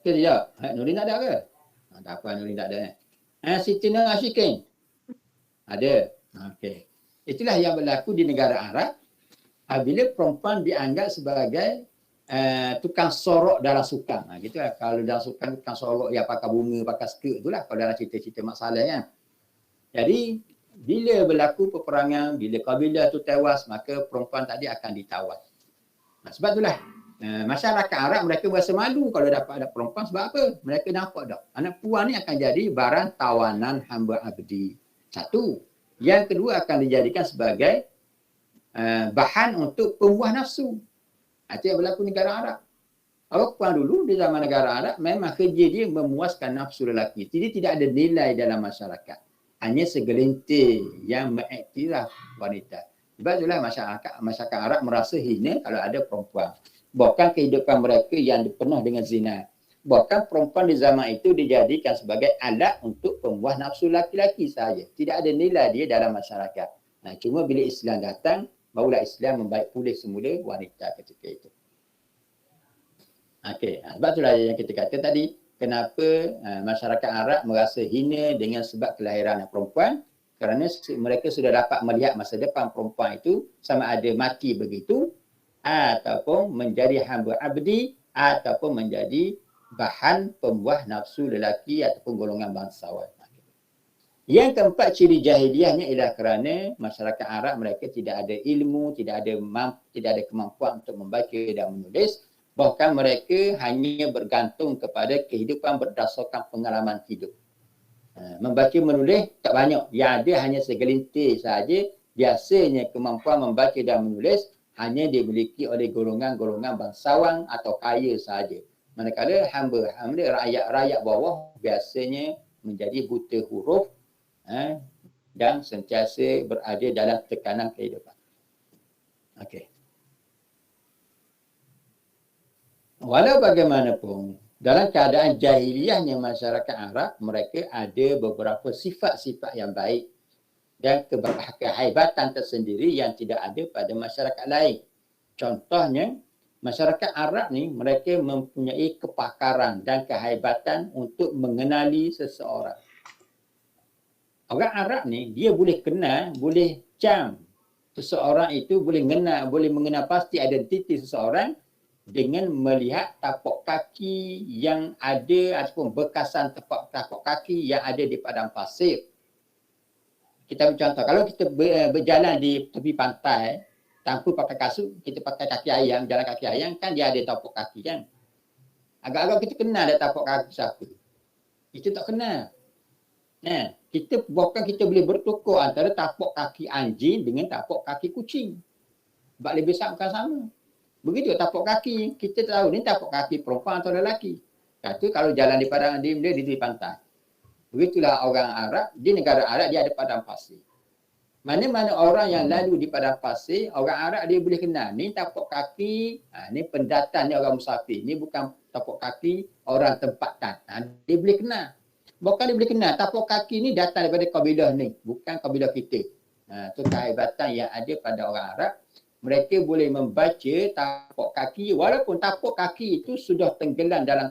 Ke tidak? Nurin tak ada ke? Tak apa, Nurin tak ada. Siti Nur Ashikin? Ada. Okey. Itulah yang berlaku di negara Arab. Bila perempuan dianggap sebagai tukang sorok dalam sukan. Gitu lah. Kalau dalam sukan tukang sorok yang pakai bunga, pakai skirt itulah. Kalau dalam cerita-cerita Mak Saleh kan. Jadi, bila berlaku peperangan, bila kabilah tu tewas, maka perempuan tadi akan ditawan. Sebab itulah, masyarakat Arab mereka berasa malu kalau dapat anak perempuan. Sebab apa? Mereka nampak dah. Anak puan ni akan jadi barang tawanan hamba abdi. Satu. Yang kedua akan dijadikan sebagai bahan untuk pemuas nafsu. Itu yang berlaku negara Arab. Orang puan dulu di zaman negara Arab memang kerja dia memuaskan nafsu lelaki. Jadi tidak ada nilai dalam masyarakat. Hanya segelintir yang mengiktiraf wanita. Sebab itulah masyarakat Arab merasa hina kalau ada perempuan. Bahkan kehidupan mereka yang penuh dengan zina. Bahkan perempuan di zaman itu dijadikan sebagai alat untuk pemuas nafsu laki-laki sahaja. Tidak ada nilai dia dalam masyarakat. Cuma bila Islam datang, barulah Islam membaik pulih semula wanita ketika itu. Okey, sebab itulah yang kita kata tadi. Kenapa masyarakat Arab merasa hina dengan sebab kelahiran anak perempuan? Kerana mereka sudah dapat melihat masa depan perempuan itu sama ada mati begitu ataupun menjadi hamba abdi ataupun menjadi bahan pembuah nafsu lelaki ataupun golongan bangsawan. Yang keempat, ciri jahiliahnya ialah kerana masyarakat Arab mereka tidak ada ilmu, tidak ada kemampuan untuk membaca dan menulis. Bahkan mereka hanya bergantung kepada kehidupan berdasarkan pengalaman hidup. Membaca menulis tak banyak. Yang ada hanya segelintir sahaja. Biasanya kemampuan membaca dan menulis hanya dimiliki oleh golongan-golongan bangsawan atau kaya sahaja. Manakala rakyat bawah biasanya menjadi buta huruf dan sentiasa berada dalam tekanan kehidupan. Okey. Walau bagaimanapun, dalam keadaan jahiliahnya masyarakat Arab, mereka ada beberapa sifat-sifat yang baik dan kehebatan tersendiri yang tidak ada pada masyarakat lain. Contohnya, masyarakat Arab ni mereka mempunyai kepakaran dan kehebatan untuk mengenali seseorang. Orang Arab ni dia boleh kenal, boleh cam seseorang itu, boleh mengenal pasti identiti seseorang dengan melihat tapak kaki yang ada ataupun bekasan tapak kaki yang ada di padang pasir. Kita ambil contoh, kalau kita berjalan di tepi pantai tanpa pakai kasut, kita pakai kaki ayam, jalan kaki ayam, kan dia ada tapak kaki kan. Agak-agak kita kenal ada tapak kaki siapa. Kita tak kenal. Nah, kita boleh bertukar antara tapak kaki anjing dengan tapak kaki kucing. Sebab lebih sama. Begitu tapak kaki, kita tahu ni tapak kaki perempuan atau lelaki. Kata kalau jalan di padang dia di tepi pantai. Begitulah orang Arab, di negara Arab dia ada padang pasir. Mana-mana orang yang lalu di padang pasir, orang Arab dia boleh kenal. Ni tapak kaki, ni pendatang, ni orang musafir. Ni bukan tapak kaki orang tempatan. Dia boleh kenal. Bukan dia boleh kenal, tapak kaki ni datang daripada kabilah ni, bukan kabilah kita. Itu kehebatan yang ada pada orang Arab. Mereka boleh membaca tapak kaki, walaupun tapak kaki itu sudah tenggelam dalam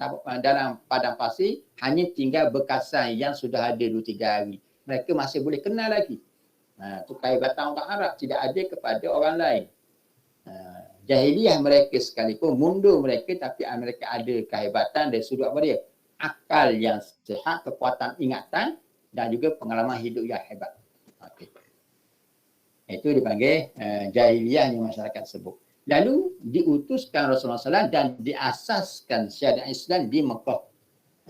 padang pasir, hanya tinggal bekasan yang sudah ada 2-3 hari. Mereka masih boleh kenal lagi. Itu kehebatan orang Arab, tidak ada kepada orang lain. Jahiliah mereka sekalipun, mundur mereka, tapi mereka ada kehebatan dari sudut apa dia? Akal yang sihat, kekuatan ingatan dan juga pengalaman hidup yang hebat. Okay. Itu dipanggil jahiliahnya masyarakat tersebut. Lalu diutuskan Rasulullah SAW dan diasaskan syariat Islam di Mekah.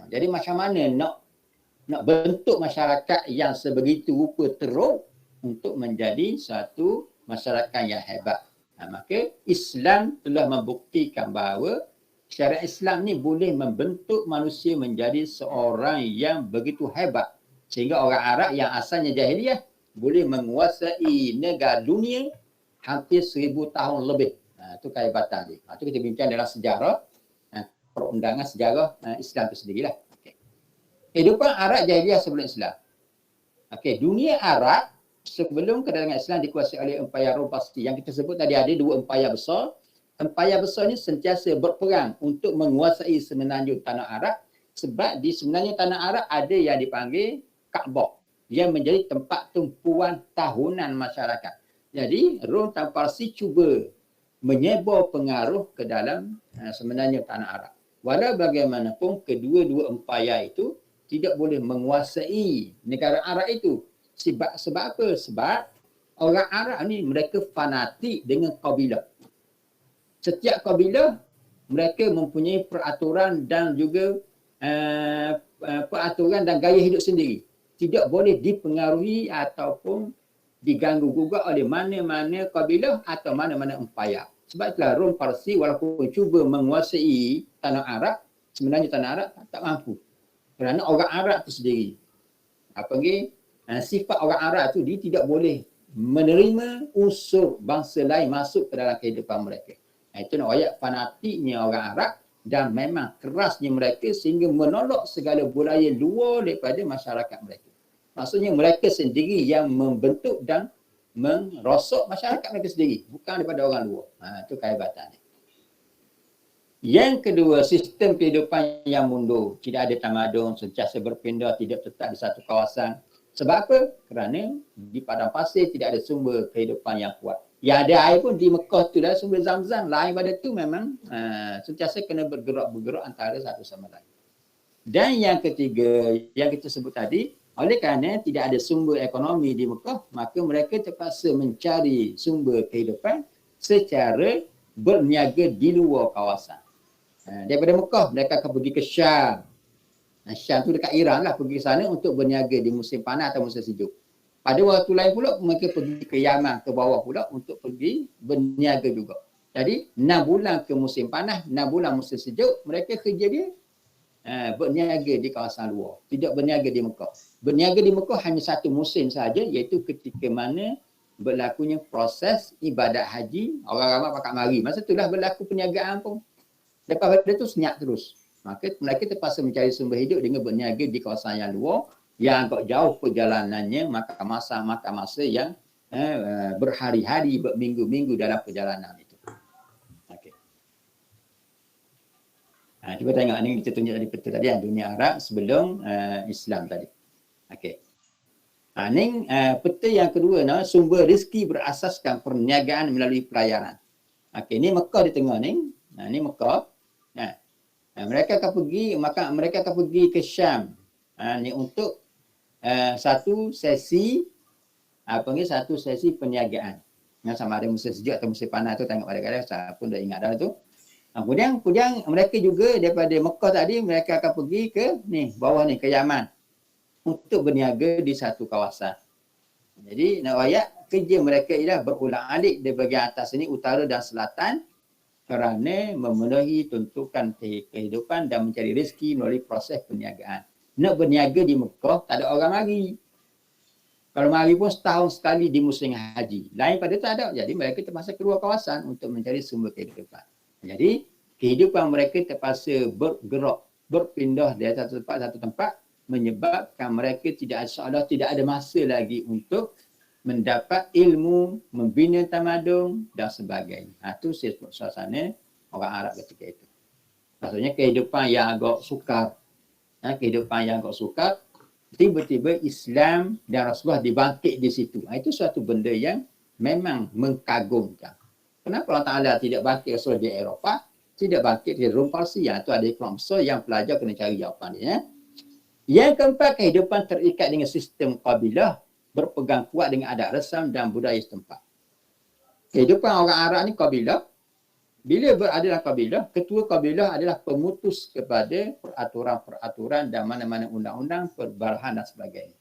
Jadi macam mana nak bentuk masyarakat yang sebegitu rupa teruk untuk menjadi satu masyarakat yang hebat. Maka Islam telah membuktikan bahawa syariat Islam ni boleh membentuk manusia menjadi seorang yang begitu hebat. Sehingga orang Arab yang asalnya jahiliah boleh menguasai negara dunia hampir 1000 tahun lebih. Itu kehebatan dia. Itu kita bincang dalam sejarah, perundangan sejarah Islam itu sendirilah. Okay. Kehidupan Arab jahiliah sebelum Islam. Okay. Dunia Arab sebelum kedatangan Islam dikuasai oleh Empayar Rom pasti. Yang kita sebut tadi ada 2 empayar besar. Empayar besar ni sentiasa berperang untuk menguasai semenanjung tanah Arab. Sebab di semenanjung tanah Arab ada yang dipanggil Kaabah, yang menjadi tempat tumpuan tahunan masyarakat. Jadi Rom dan Parsi cuba menyebar pengaruh ke dalam semenanjung tanah Arab. Walau bagaimanapun kedua-dua empayar itu tidak boleh menguasai negara Arab itu. Sebab apa? Sebab orang Arab ni mereka fanatik dengan kabilah. Setiap kabilah mereka mempunyai peraturan dan juga peraturan dan gaya hidup sendiri. Tidak boleh dipengaruhi ataupun diganggu gugat oleh mana-mana kabilah atau mana-mana empayar. Sebab itulah Rom Parsi walaupun cuba menguasai tanah Arab, sebenarnya tanah Arab tak mampu. Kerana orang Arab itu sendiri. Sifat orang Arab itu dia tidak boleh menerima unsur bangsa lain masuk ke dalam kehidupan mereka. Itu nak ayat fanatiknya orang Arab dan memang kerasnya mereka sehingga menolak segala budaya luar daripada masyarakat mereka. Maksudnya mereka sendiri yang membentuk dan merosok masyarakat mereka sendiri, bukan daripada orang luar. Itu kehebatannya. Yang kedua, sistem kehidupan yang mundur. Tidak ada tamadun, sentiasa berpindah, tidak tetap di satu kawasan. Sebab apa? Kerana di padang pasir tidak ada sumber kehidupan yang kuat. Yang ada air pun di Mekah tu dah sumber Zam-Zam. Lain pada tu memang sentiasa kena bergerak-bergerak antara satu sama lain. Dan yang ketiga, yang kita sebut tadi, oleh kerana tidak ada sumber ekonomi di Mekah, maka mereka terpaksa mencari sumber kehidupan secara berniaga di luar kawasan. Daripada Mekah, mereka akan pergi ke Syam. Syam tu dekat Iran lah, pergi ke sana untuk berniaga di musim panas atau musim sejuk. Pada waktu lain pula, mereka pergi ke Yaman, ke bawah pula untuk pergi berniaga juga. Jadi, 6 bulan ke musim panas, 6 bulan musim sejuk, mereka kerja dia berniaga di kawasan luar, tidak berniaga di Mekah. Berniaga di Mekah hanya satu musim sahaja, iaitu ketika mana berlakunya proses ibadat haji, orang ramai pakat mari. Masa itulah berlaku perniagaan pun. Lepas pada tu senyap terus. Maka mereka terpaksa mencari sumber hidup dengan berniaga di kawasan yang luar, yang agak jauh perjalanannya, makan masa yang berhari-hari, berminggu-minggu dalam perjalanan itu. Okey. Cuba tengok ni, kita tunjuk tadi peta tadi yang dunia Arab sebelum Islam tadi. Okey. Ni peta yang kedua, sumber rezeki berasaskan perniagaan melalui pelayaran. Okey, ni Mekah di tengah ni. Ni Mekah. Mereka akan pergi ke Syam. Ni untuk satu sesi satu sesi perniagaan. Sama ada musim sejuk atau musim panas tu, tengok kadang-kadang saya pun dah ingat dah tu. Kemudian mereka juga daripada Mekah tadi, mereka akan pergi ke ni bawah ni, ke Yaman untuk berniaga di satu kawasan. Jadi nak rakyat, kerja mereka ialah berulang-alik di bahagian atas ini, utara dan selatan, kerana memenuhi tuntutan kehidupan dan mencari rezeki melalui proses perniagaan. Nak berniaga di Mekah, tak ada orang mari. Kalau mari pun setahun sekali di musim haji. Lain pada tak ada. Jadi mereka terpaksa keluar kawasan untuk mencari sumber kehidupan. Jadi kehidupan mereka terpaksa bergerak, berpindah dari satu tempat, menyebabkan mereka tidak ada masa lagi untuk mendapat ilmu, membina tamadun dan sebagainya. Itu suasana orang Arab ketika itu. Maksudnya kehidupan yang agak sukar. Tiba-tiba Islam dan Rasulullah dibangkit di situ. Itu suatu benda yang memang mengagumkan. Kenapa Allah Ta'ala tidak bangkit Rasul di Eropah, tidak bangkit di Rum Parsi? Itu ada ikram besar yang pelajar kena cari jawapan dia. Yang keempat, kehidupan terikat dengan sistem kabilah, berpegang kuat dengan adat resam dan budaya setempat. Kehidupan orang Arab ni kabilah. Bila berada dalam kabilah, ketua kabilah adalah pemutus kepada peraturan-peraturan dan mana-mana undang-undang, perbarahan dan sebagainya.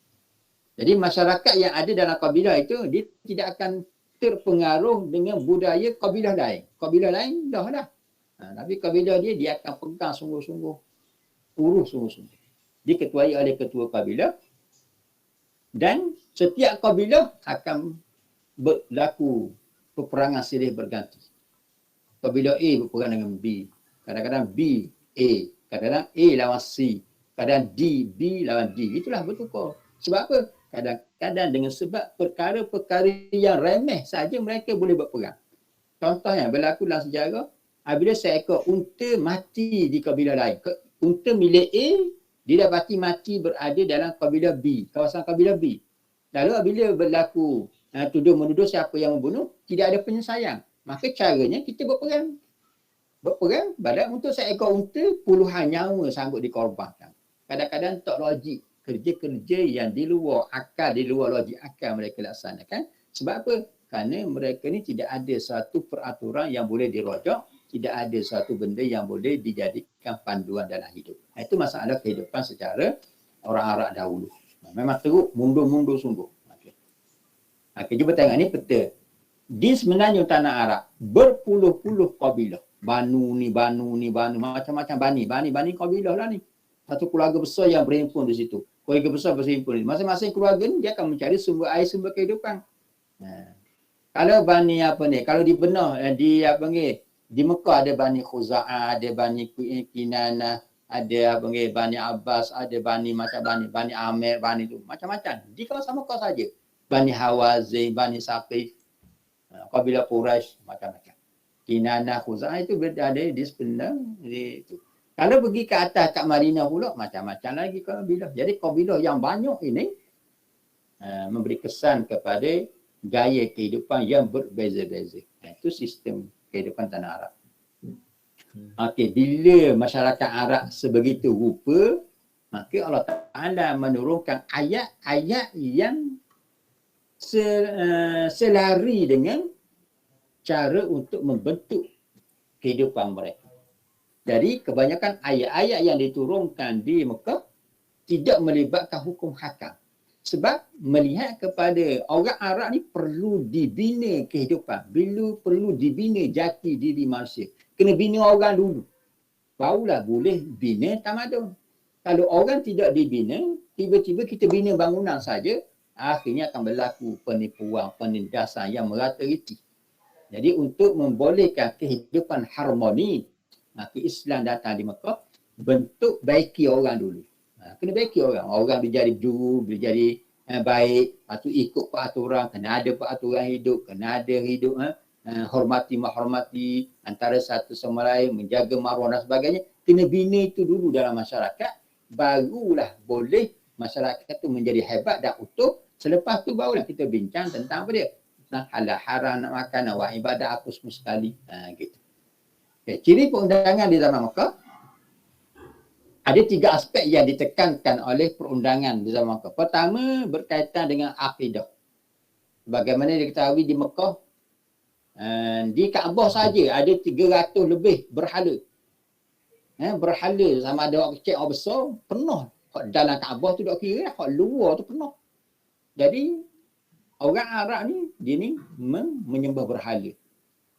Jadi masyarakat yang ada dalam kabilah itu, dia tidak akan terpengaruh dengan budaya kabilah lain. Kabilah lain dah. Tapi kabilah dia akan pegang sungguh-sungguh, urus sungguh-sungguh. Diketuai oleh ketua kabilah. Dan setiap kabilah akan berlaku peperangan silih berganti. Kabilah A berperang dengan B. Kadang-kadang B, A. Kadang-kadang A lawan C. Kadang D, B lawan D. Itulah bertukar. Sebab apa? Kadang-kadang dengan sebab perkara-perkara yang remeh saja mereka boleh berperang. Contohnya berlaku dalam sejarah, bila seekor unta mati di kabilah lain. Unta milik A, dia dapati mati berada dalam kabilah B, kawasan kabilah B. Lalu bila berlaku tuduh-menuduh siapa yang membunuh, tidak ada penyelesaian. Maka caranya kita berperang. Berperang, badan untuk seekor unta, puluhan nyawa sanggup dikorbankan. Kadang-kadang tak logik. Kerja-kerja yang di luar akal, di luar logik akal mereka laksanakan. Sebab apa? Kerana mereka ni tidak ada satu peraturan yang boleh dirojak, tidak ada satu benda yang boleh dijadikan panduan dalam hidup. Itu masalah kehidupan secara orang Arab dahulu. Memang teruk, mundur-mundur sungguh. Okey, cuba tengok ni peta. Di semenanjung tanah Arab, berpuluh-puluh kabilah. Banu ni, macam-macam bani kabilah lah ni. Satu keluarga besar yang berhimpun di situ. Keluarga besar berhimpun. Masing-masing keluarga ni dia akan mencari sumber air, sumber kehidupan. Kalau bani kalau dibenah, di Mekah ada Bani Khuza'ah, ada Bani Kinanah, ada Bani Abbas, ada Bani Amir, Bani tu. Macam-macam. Di kawasan Mekah saja. Bani Hawazin, Bani Saqif, kabilah Quraisy, macam-macam. Kinanah, Khuza'ah itu berada di sebelah itu. Kalau pergi ke atas kat Madinah pula, macam-macam lagi kabilah. Jadi kabilah yang banyak ini memberi kesan kepada gaya kehidupan yang berbeza-beza. Itu sistem kehidupan tanah Arab. Okey, bila masyarakat Arab sebegitu rupa, maka Allah Ta'ala menurunkan ayat-ayat yang selari dengan cara untuk membentuk kehidupan mereka. Jadi kebanyakan ayat-ayat yang diturunkan di Mekah tidak melibatkan hukum hakam. Sebab melihat kepada orang Arab ni perlu dibina kehidupan. Perlu dibina jati diri manusia. Kena bina orang dulu. barulah boleh bina tamadun. Kalau orang tidak dibina, tiba-tiba kita bina bangunan saja, akhirnya akan berlaku penipuan, penindasan yang merata reti. Jadi untuk membolehkan kehidupan harmoni, maka Islam datang di Mekah, bentuk baiki orang dulu. Kena baiki orang. Orang dia jadi juru, dia jadi baik, lepas tu ikut peraturan, kena ada peraturan hidup, kena ada hidup, hormati menghormati antara satu sama lain, menjaga maruah dan sebagainya. Kena bina itu dulu dalam masyarakat, barulah boleh masyarakat itu menjadi hebat dan utuh. Selepas tu barulah kita bincang tentang apa dia? Tentang halal haram nak makan, nak buat ibadah apa semua sekali. Gitu. Okay. Ciri perundangan di zaman Mekah, ada 3 aspek yang ditekankan oleh perundangan di zaman Mekah. Pertama, berkaitan dengan akidah. Bagaimana diketahui di Mekah, di Kaabah saja ada 300 lebih berhala. Berhala sama ada orang kecil, orang besar, penuh. Dalam Kaabah tu tak kira, hak luar tu penuh. Jadi, orang Arab ni, dia ni menyembah berhala.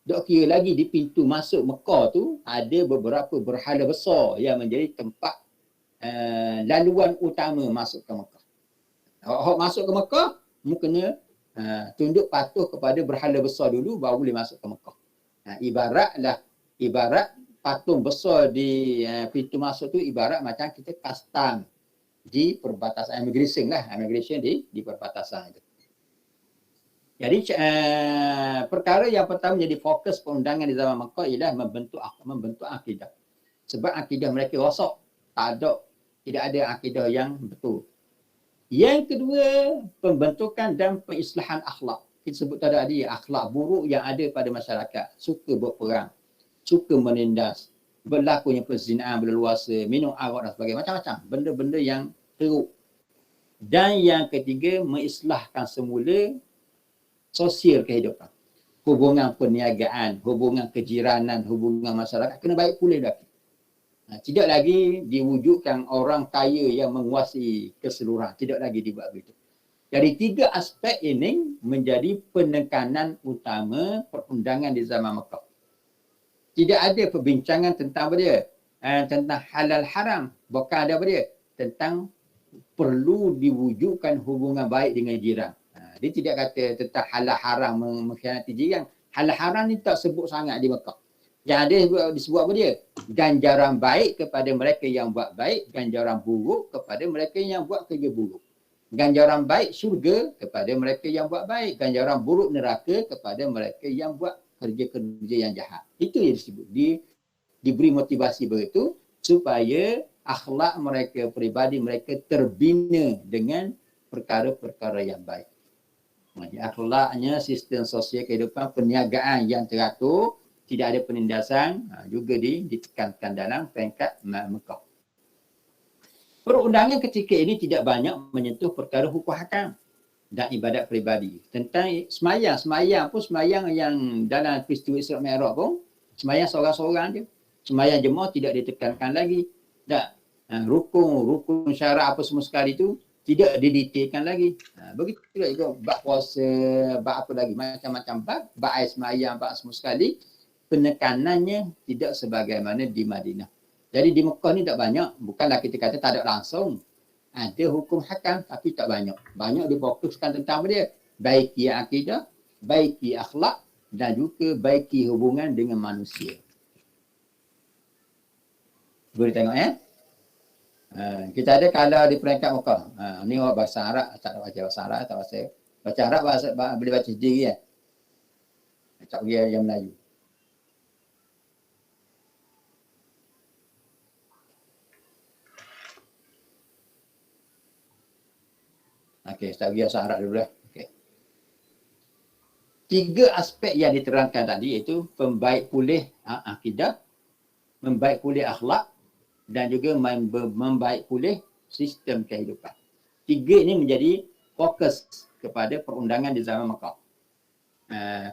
Tak kira lagi di pintu masuk Mekah tu, ada beberapa berhala besar yang menjadi tempat laluan utama masuk ke Mekah. Hak masuk ke Mekah, mu kena tunduk patuh kepada berhala besar dulu, baru boleh masuk ke Mekah. Ibarat patung besar di pintu masuk tu ibarat macam kita custom di perbatasan immigration di perbatasan itu. Jadi perkara yang pertama jadi fokus perundangan di zaman Mekah ialah membentuk akidah. Sebab akidah mereka rosak, tidak ada akidah yang betul. Yang kedua, pembentukan dan pengislahan akhlak. Kita sebut tadi akhlak buruk yang ada pada masyarakat, suka berperang, suka menindas, berlakunya perzinaan berleluasa, minum arak dan sebagainya, macam-macam benda-benda yang teruk. Dan yang ketiga, mengislahkan semula sosial kehidupan. Hubungan perniagaan, hubungan kejiranan, hubungan masyarakat kena baik pulih lagi. Tidak lagi diwujudkan orang kaya yang menguasai keseluruhan. Tidak lagi dibuat begitu. Jadi 3 aspek ini menjadi penekanan utama perundangan di zaman Mekah. Tidak ada perbincangan tentang apa dia? Tentang halal haram. Bukan ada apa dia? Tentang perlu diwujudkan hubungan baik dengan jiran. Dia tidak kata tentang halal haram mengkhianati jiran. Halal haram ni tak sebut sangat di Mekah. Yang ada disebut apa dia? Ganjaran baik kepada mereka yang buat baik, ganjaran buruk kepada mereka yang buat kerja buruk. Ganjaran baik syurga kepada mereka yang buat baik, ganjaran buruk neraka kepada mereka yang buat kerja-kerja yang jahat. Itu yang disebut. Diberi motivasi begitu supaya akhlak mereka, peribadi mereka terbina dengan perkara-perkara yang baik. Jadi akhlaknya, sistem sosial kehidupan, perniagaan yang teratur, tidak ada penindasan, juga ditekankan dalam peringkat Mekah. Perundangan ketika ini tidak banyak menyentuh perkara hukum hakam dan ibadat peribadi. Tentang semayang pun semayang yang dalam peristiwa Isra' Mi'raj pun, semayang seorang-seorang je. Semayang jemaah tidak ditekankan lagi. Rukun syarat apa semua sekali tu tidak didetailkan lagi. Begitu juga bab puasa, bab apa lagi, macam-macam bab air semayang, bab semua sekali, penekanannya tidak sebagaimana di Madinah. Jadi di Mekah ni tak banyak, bukanlah kita kata tak ada langsung. Ada hukum hakam tapi tak banyak. Banyak difokuskan tentang apa dia? Baiki akidah, baiki akhlak dan juga baiki hubungan dengan manusia. Boleh tengok ya? Kita ada kalau di peringkat Mekah. Ni orang bahasa Arab, tak baca bahasa Arab, tak baca Arab, boleh baca sendiri ya. Tak boleh yang Melayu. Okey, saya pergi bahasa Arab dulu lah. Okay. 3 aspek yang diterangkan tadi iaitu membaik pulih akidah, membaik pulih akhlak dan juga membaik pulih sistem kehidupan. 3 ini menjadi fokus kepada perundangan di zaman Mekah.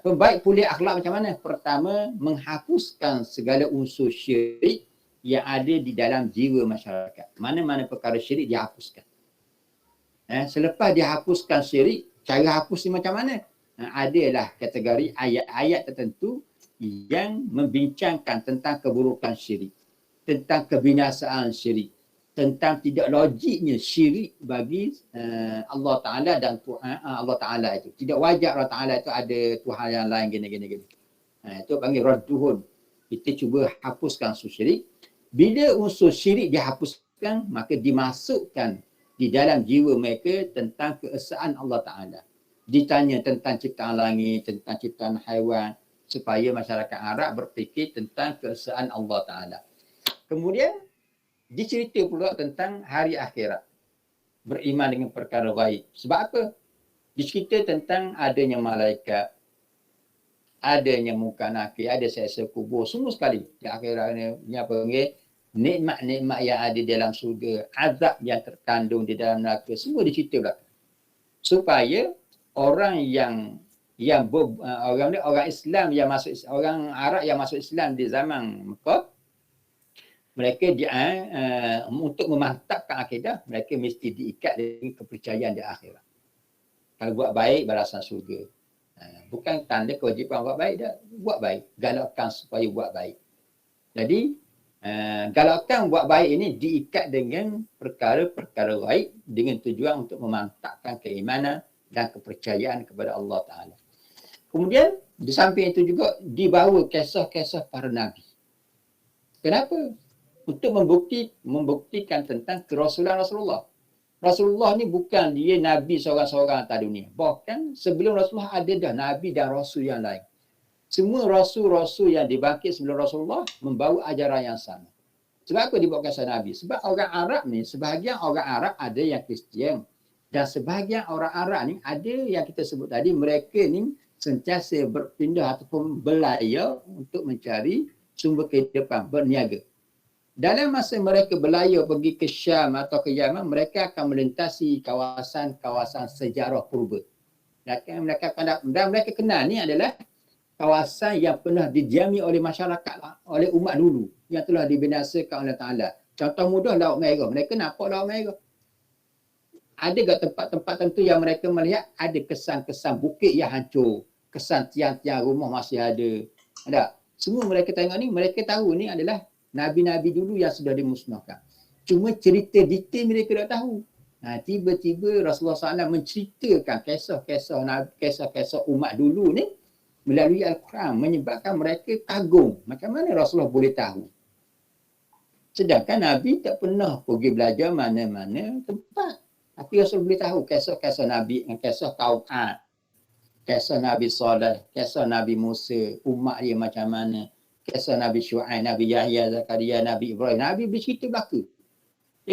Pembaik pulih akhlak macam mana? Pertama, menghapuskan segala unsur syirik yang ada di dalam jiwa masyarakat. Mana-mana perkara syirik dihapuskan. Selepas dihapuskan syirik, cara hapus ni macam mana? Adalah kategori ayat-ayat tertentu yang membincangkan tentang keburukan syirik. tentang kebinasaan syirik, tentang tidak logiknya syirik bagi Allah Ta'ala dan Tuhan Allah Ta'ala itu. Tidak wajar Allah Ta'ala itu ada Tuhan yang lain gini. Itu panggil radduhun. Kita cuba hapuskan unsur syirik. Bila unsur syirik dihapuskan, maka dimasukkan di dalam jiwa mereka tentang keesaan Allah Ta'ala. Ditanya tentang ciptaan langit, tentang ciptaan haiwan, supaya masyarakat Arab berfikir tentang keesaan Allah Ta'ala. Kemudian dicerita pula tentang hari akhirat. Beriman dengan perkara gaib. Sebab apa? Dicerita tentang adanya malaikat, adanya muka nakir, ada seksa kubur, semua sekali. Di akhirat ni apa panggil? Nikmat-nikmat yang ada dalam surga, azab yang terkandung di dalam neraka, semua dicerita belakang. Supaya orang orang Islam yang masuk, orang Arab yang masuk Islam di zaman Mekah, mereka untuk memantapkan akidah, mereka mesti diikat dengan kepercayaan di akhirat. Kalau buat baik, balasan surga. Bukan tanda kewajipan buat baik dah. Buat baik. Galakkan supaya buat baik. Jadi, galakkan buat baik ini diikat dengan perkara-perkara baik dengan tujuan untuk memantapkan keimanan dan kepercayaan kepada Allah Ta'ala. Kemudian, di samping itu juga dibawa kisah-kisah para Nabi. Kenapa? Untuk membuktikan tentang kerasulan Rasulullah. Rasulullah ni bukan dia Nabi seorang-seorang atas dunia. Bahkan sebelum Rasulullah ada dah Nabi dan Rasul yang lain. Semua Rasul-Rasul yang dibangkit sebelum Rasulullah membawa ajaran yang sama. Sebab apa dibawa kisah Nabi? Sebab orang Arab ni, sebahagian orang Arab ada yang Kristian. Dan sebahagian orang Arab ni ada yang kita sebut tadi, mereka ni sentiasa berpindah ataupun berlayar untuk mencari sumber kehidupan, berniaga. Dalam masa mereka berlayar pergi ke Syam atau ke Yaman, mereka akan melintasi kawasan-kawasan sejarah purba. Dan mereka kenal ni adalah kawasan yang pernah didiami oleh masyarakat, oleh umat dulu yang telah dibinasakan oleh Ta'ala. Contoh mudah Laut Merah. Mereka nampak Laut Merah. Ada ke tempat-tempat tertentu yang mereka melihat ada kesan-kesan bukit yang hancur, kesan tiang-tiang rumah masih ada. Ada. Semua mereka tengok ni, mereka tahu ni adalah Nabi-Nabi dulu yang sudah dimusnahkan. Cuma cerita detail mereka tak tahu. Tiba-tiba Rasulullah SAW menceritakan kisah-kisah umat dulu ni melalui Al-Quran, menyebabkan mereka kagum. Macam mana Rasulullah boleh tahu? Sedangkan Nabi tak pernah pergi belajar mana-mana tempat. Tapi Rasul boleh tahu kisah-kisah Nabi, kisah kaum Ad, kisah Nabi Saleh, kisah Nabi Musa, umat dia macam mana, kisah Nabi Syuaib, Nabi Yahya, Zakaria, Nabi Ibrahim. Nabi bercerita belaka.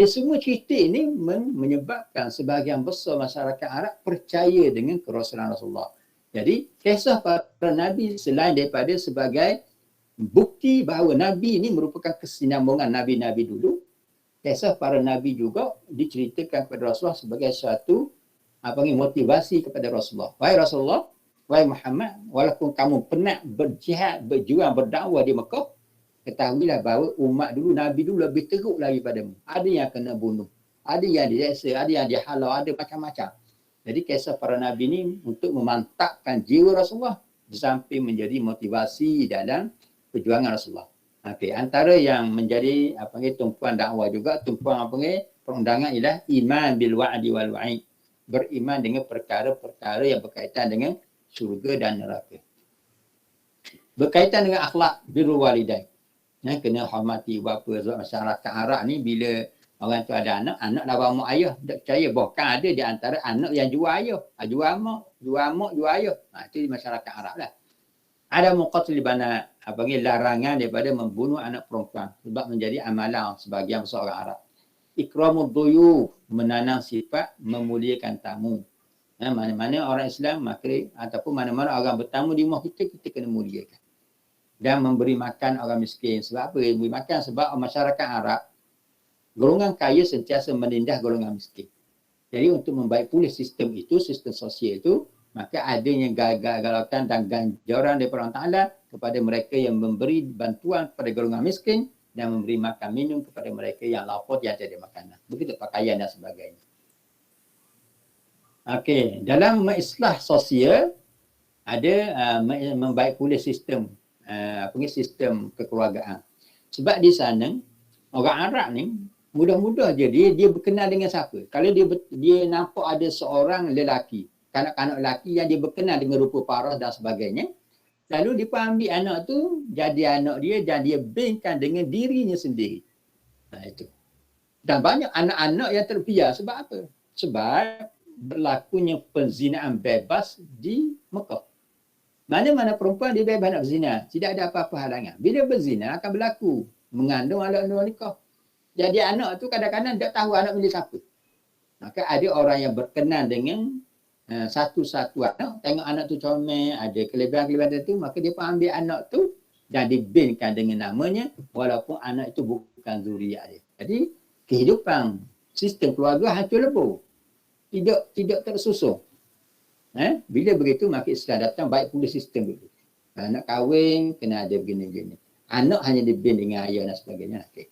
Semua cerita ini menyebabkan sebahagian besar masyarakat Arab percaya dengan kerasulan Rasulullah. Jadi, kisah para Nabi selain daripada sebagai bukti bahawa Nabi ini merupakan kesinambungan Nabi-Nabi dulu, kisah para Nabi juga diceritakan kepada Rasulullah sebagai suatu motivasi kepada Rasulullah. Wahai Rasulullah, wahai Muhammad, walaupun kamu penat berjihad, berjuang, berdakwah di Mekah, ketahuilah bahawa umat dulu, Nabi dulu lebih teruk lagi padamu. Ada yang kena bunuh, ada yang diseksa, ada yang dihalau, ada macam-macam. Jadi kisah para Nabi ini untuk memantapkan jiwa Rasulullah di samping menjadi motivasi dalam perjuangan Rasulullah. Okey, antara yang menjadi tumpuan dakwah juga, tumpuan perundangan ialah iman bil wa'di wal wa'id. Beriman dengan perkara-perkara yang berkaitan dengan syurga dan neraka. Berkaitan dengan akhlak birrul walidain. Kena hormati ibu bapa. Sebab masyarakat Arab ni bila orang tu ada anak lawan mak ayah, tak percaya. Bahkan ada di antara anak yang jual ayah. Jual mak, jual ayah. Itu di masyarakat Arab lah. Ada muqatil banat, larangan daripada membunuh anak perempuan. Sebab menjadi amalan sebagian besar orang Arab. Ikramud duyuf, menanam sifat memuliakan tamu. Mana-mana orang Islam ataupun mana-mana orang bertamu di rumah kita kena muliakan. Dan memberi makan orang miskin. Sebab apa? Memberi makan sebab masyarakat Arab, golongan kaya sentiasa menindas golongan miskin. Jadi untuk membaik pulih sistem itu, sistem sosial itu, maka adanya galautan dan ganjaran daripada Allah Ta'ala kepada mereka yang memberi bantuan kepada golongan miskin dan memberi makan minum kepada mereka yang lapar, yang tiada makanan. Begitu pakaian dan sebagainya. Okey, dalam islah sosial ada membaik pulih sistem sistem kekeluargaan. Sebab di sana Orang Arab ni mudah-mudah je dia berkenal dengan siapa. Kalau dia nampak ada seorang lelaki, kanak-kanak lelaki yang dia berkenal dengan rupa paras dan sebagainya, lalu dia pun ambil anak tu jadi anak dia dan dia binkan dengan dirinya sendiri. Itu. Dan banyak anak-anak yang terbiar. Sebab apa? Sebab berlakunya penzinaan bebas di Mekah. Mana-mana perempuan dia bebas nak berzina. Tidak ada apa-apa halangan. Bila berzina akan berlaku mengandung anak luar nikah. Jadi anak tu kadang-kadang tak tahu anak milik siapa. Maka ada orang yang berkenan dengan satu-satu anak. Tengok anak tu comel, ada kelebihan-kelebihan tertentu, maka dia pun ambil anak tu dan dibinkan dengan namanya walaupun anak itu bukan zuriat dia. Jadi kehidupan sistem keluarga hancur lebur. Tidak tersusun. Bila begitu maka Islam datang baik pula sistem dulu. Nak kahwin kena ada begini-begini. Anak hanya dibin dengan ayah dan sebagainya. Okay.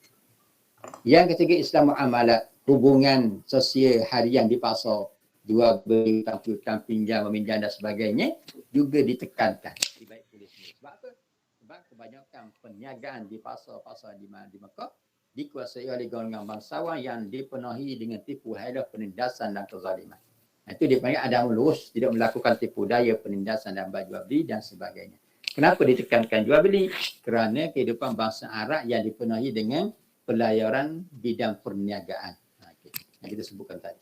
Yang ketiga Islam muamalat, hubungan sosial harian di pasar, jual beli, hutang pinjam, meminjam dan sebagainya juga ditekankan. Baik pula semua. Sebab apa? Sebab kebanyakan perniagaan di pasar-pasar di Mekah dikuasai oleh golongan bangsawan yang dipenuhi dengan tipu hailah, penindasan dan kezaliman. Itu dipanggil adam lurus, tidak melakukan tipu daya, penindasan dan jual beli dan sebagainya. Kenapa ditekankan jual beli? Kerana kehidupan bangsa Arab yang dipenuhi dengan pelayaran bidang perniagaan. Okay. Yang kita sebutkan tadi.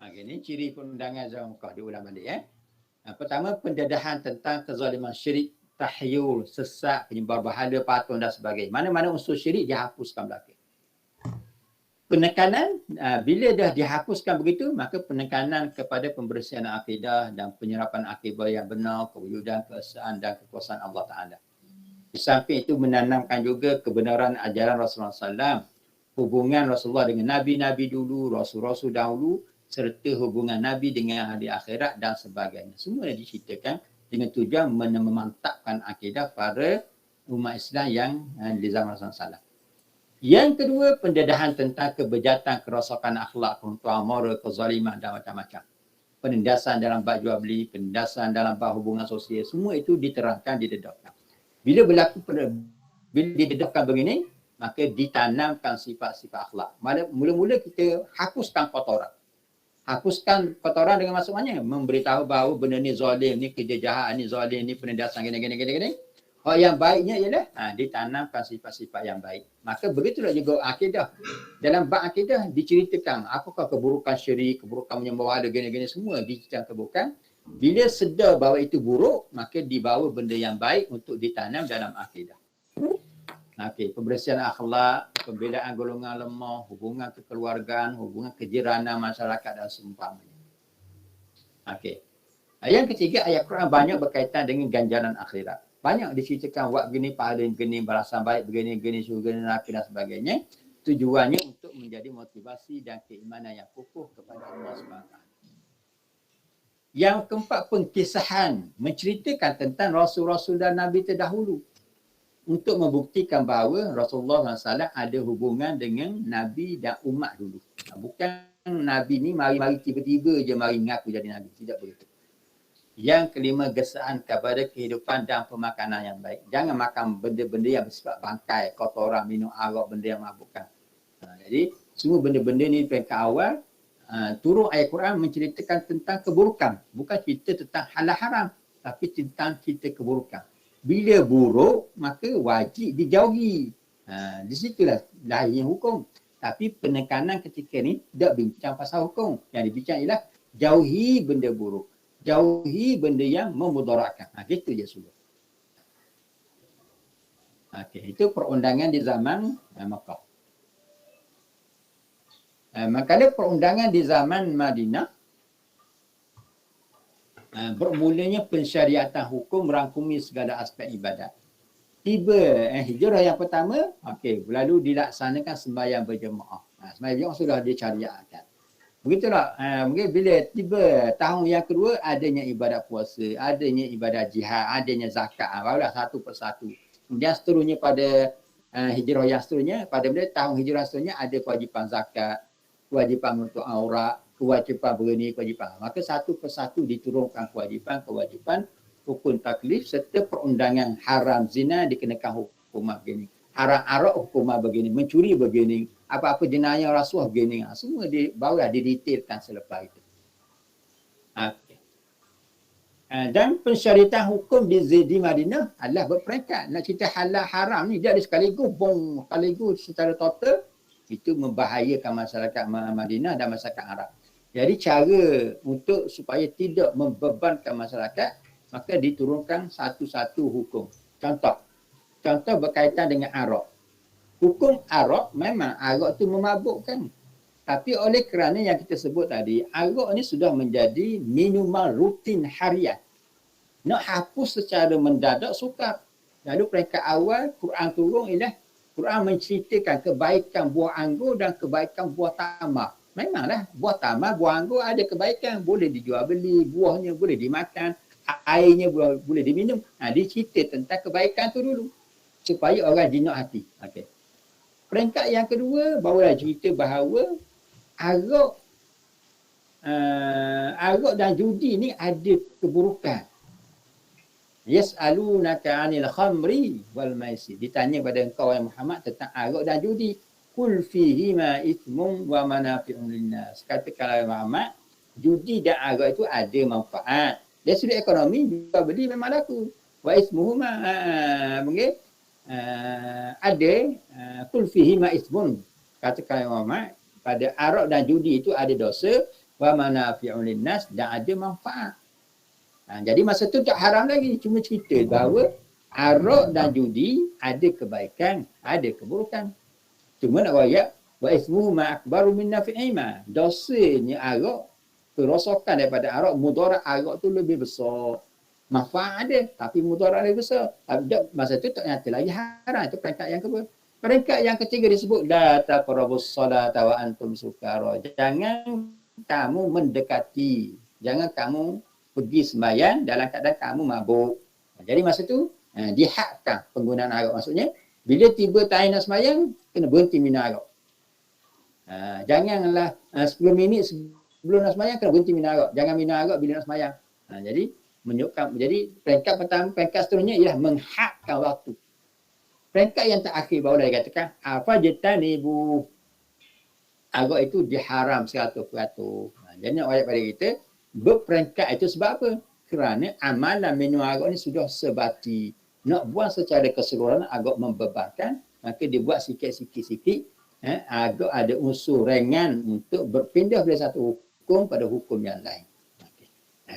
Ini ciri perundangan zaman Mekah, diulang balik. Pertama, pendedahan tentang kezaliman syirik, tahyul, sesak, penyembah berhala, patung dan sebagainya. Mana-mana unsur syirik dihapuskan belakang. Penekanan, bila dah dihapuskan begitu, maka penekanan kepada pembersihan akidah dan penyerapan akidah yang benar, kewujudan, keesaan dan kekuasaan Allah Ta'ala. Di samping itu menanamkan juga kebenaran ajaran Rasulullah SAW, hubungan Rasulullah dengan Nabi-Nabi dulu, Rasul-Rasul dahulu, serta hubungan Nabi dengan ahli akhirat dan sebagainya. Semua diceritakan dengan tujuan memantapkan akidah para umat Islam yang di zaman Rasulullah SAW. Yang kedua, pendedahan tentang kebejatan, kerosakan akhlak, peruntuhan moral, kezaliman dan macam-macam. Penindasan dalam bab jual beli, penindasan dalam bab hubungan sosial, semua itu diterangkan, didedahkan. Bila didedahkan begini, maka ditanamkan sifat-sifat akhlak. Mula-mula kita hapuskan kotoran. Hapuskan kotoran dengan maksudnya memberitahu bahawa benda ni zalim, ni kerja jahat, ni zalim, ni penindasan, gini. Yang baiknya ialah ditanamkan sifat-sifat yang baik. Maka begitulah juga akidah. Dalam bab akidah diceritakan apakah keburukan syirik, keburukan menyembah berhala, gini-gini semua diceritakan keburukan. Bila sedar bahawa itu buruk, maka dibawa benda yang baik untuk ditanam dalam akidah. Okey, pembersihan akhlak, pembelaan golongan lemah, hubungan kekeluargaan, hubungan kejiranan masyarakat dan seumpamanya. Okey. Yang ketiga, ayat Quran banyak berkaitan dengan ganjaran akhirat. Banyak diceritakan buat begini, pahala begini, balasan baik begini, syurga neraka dan sebagainya. Tujuannya untuk menjadi motivasi dan keimanan yang kukuh kepada Allah SWT. Yang keempat, pengkisahan menceritakan tentang Rasul-Rasul dan Nabi terdahulu untuk membuktikan bahawa Rasulullah SAW ada hubungan dengan Nabi dan umat dulu. Bukan Nabi ni mari-mari tiba-tiba je mari mengaku jadi Nabi. Tidak begitu. Yang kelima, gesaan kepada kehidupan dan pemakanan yang baik. Jangan makan benda-benda yang bersifat bangkai, kotoran, minum arak, benda yang mabukkan. Jadi, semua benda-benda ni peringkat awal, turun ayat Quran menceritakan tentang keburukan. Bukan cerita tentang halal haram, tapi tentang cerita keburukan. Bila buruk, maka wajib dijauhi. Di situlah lahirnya hukum. Tapi penekanan ketika ni tidak bincang pasal hukum. Yang dibincang ialah jauhi benda buruk. Jauhi benda yang memudaratkan. Gitu je sudah. Okey, itu perundangan di zaman Mekah. Manakala perundangan di zaman Madinah, bermulanya pensyariatan hukum merangkumi segala aspek ibadat. Tiba hijrah yang pertama, lalu dilaksanakan sembahyang berjemaah. Sembahyang berjemaah sudah disyariatkan. Begitulah, mungkin bila tiba tahun yang kedua, adanya ibadat puasa, adanya ibadat jihad, adanya zakat. Barulah satu persatu. Kemudian seterusnya pada hijrah yang seterusnya, pada tahun hijrah seterusnya ada kewajipan zakat, kewajipan menutup aurat, kewajipan berani, kewajipan. Maka satu persatu diturunkan kewajipan rukun taklif serta perundangan haram zina dikenakan hukum begini. arak-arak hukuman begini, mencuri begini, apa-apa jenayah rasuah begini. Semua barulah didetailkan selepas itu. Okay. Dan pensyariatan hukum di Madinah adalah berperingkat. Nak cerita halal haram ni dia ada sekaligus secara total, itu membahayakan masyarakat Madinah dan masyarakat Arab. Jadi cara untuk supaya tidak membebankan masyarakat, maka diturunkan satu-satu hukum. Contoh berkaitan dengan arak. Hukum arak, memang arak tu memabukkan. Tapi oleh kerana yang kita sebut tadi, arak ni sudah menjadi minuman rutin harian. Nak hapus secara mendadak sukar. Lalu peringkat awal Quran turun ialah Quran menceritakan kebaikan buah anggur dan kebaikan buah tamar. Memanglah buah tamar, buah anggur ada kebaikan. Boleh dijual beli, buahnya boleh dimakan, airnya boleh diminum. Dia cerita tentang kebaikan tu dulu. Supaya orang jinak hati. Okay. Peringkat yang kedua, barulah cerita bahawa arak dan judi ni ada keburukan. Yas'alunaka 'anil khamri wal maisir. Ditanya pada engkau yang Muhammad tentang arak dan judi. Qul fihima ithmun wa manafi'un linnas. Katakanlah Muhammad, judi dan arak itu ada manfaat. Dari sudut ekonomi, jual beli memang laku. Wa ithmuhuma ada qul fihima ithmun. Katakanlah Muhammad, pada arak dan judi itu ada dosa, wa manafi'un linnas, dan ada manfaat. Jadi masa tu tak haram lagi, cuma cerita bahawa arak dan judi ada kebaikan, ada keburukan. Cuma nak royak, wa ismuhu ma akbaru min nafi'ima. Dosanya arak, kerosakan daripada arak, mudarat arak tu lebih besar. Manfaat ada, tapi mudarat lebih besar. Masa tu tak nyata lagi haram. Itu peringkat yang kedua. Peringkat yang ketiga disebut la taqrabus salata wa antum sukara. Jangan kamu mendekati, jangan kamu pergi sembahyang dalam keadaan kamu mabuk. Jadi masa tu dihadkan penggunaan arak. Maksudnya bila tiba time nak sembahyang, kena berhenti minum arak. Janganlah 10 minit sebelum nak sembahyang kena berhenti minum arak. Jangan minum arak bila nak sembahyang. Jadi menunjukkan, jadi peringkat pertama, peringkat seterusnya ialah menghadkan waktu. Peringkat yang terakhir barulah dikatakan afajtanibu. Arak itu diharam 100%. Jadi nak ayat pada kita, berperingkat itu sebab apa? Kerana amalan minum arak ni sudah sebati. Nak buang secara keseluruhan agak membebankan, maka dibuat sikit-sikit. Agak ada unsur ringan untuk berpindah dari satu hukum pada hukum yang lain. Okay.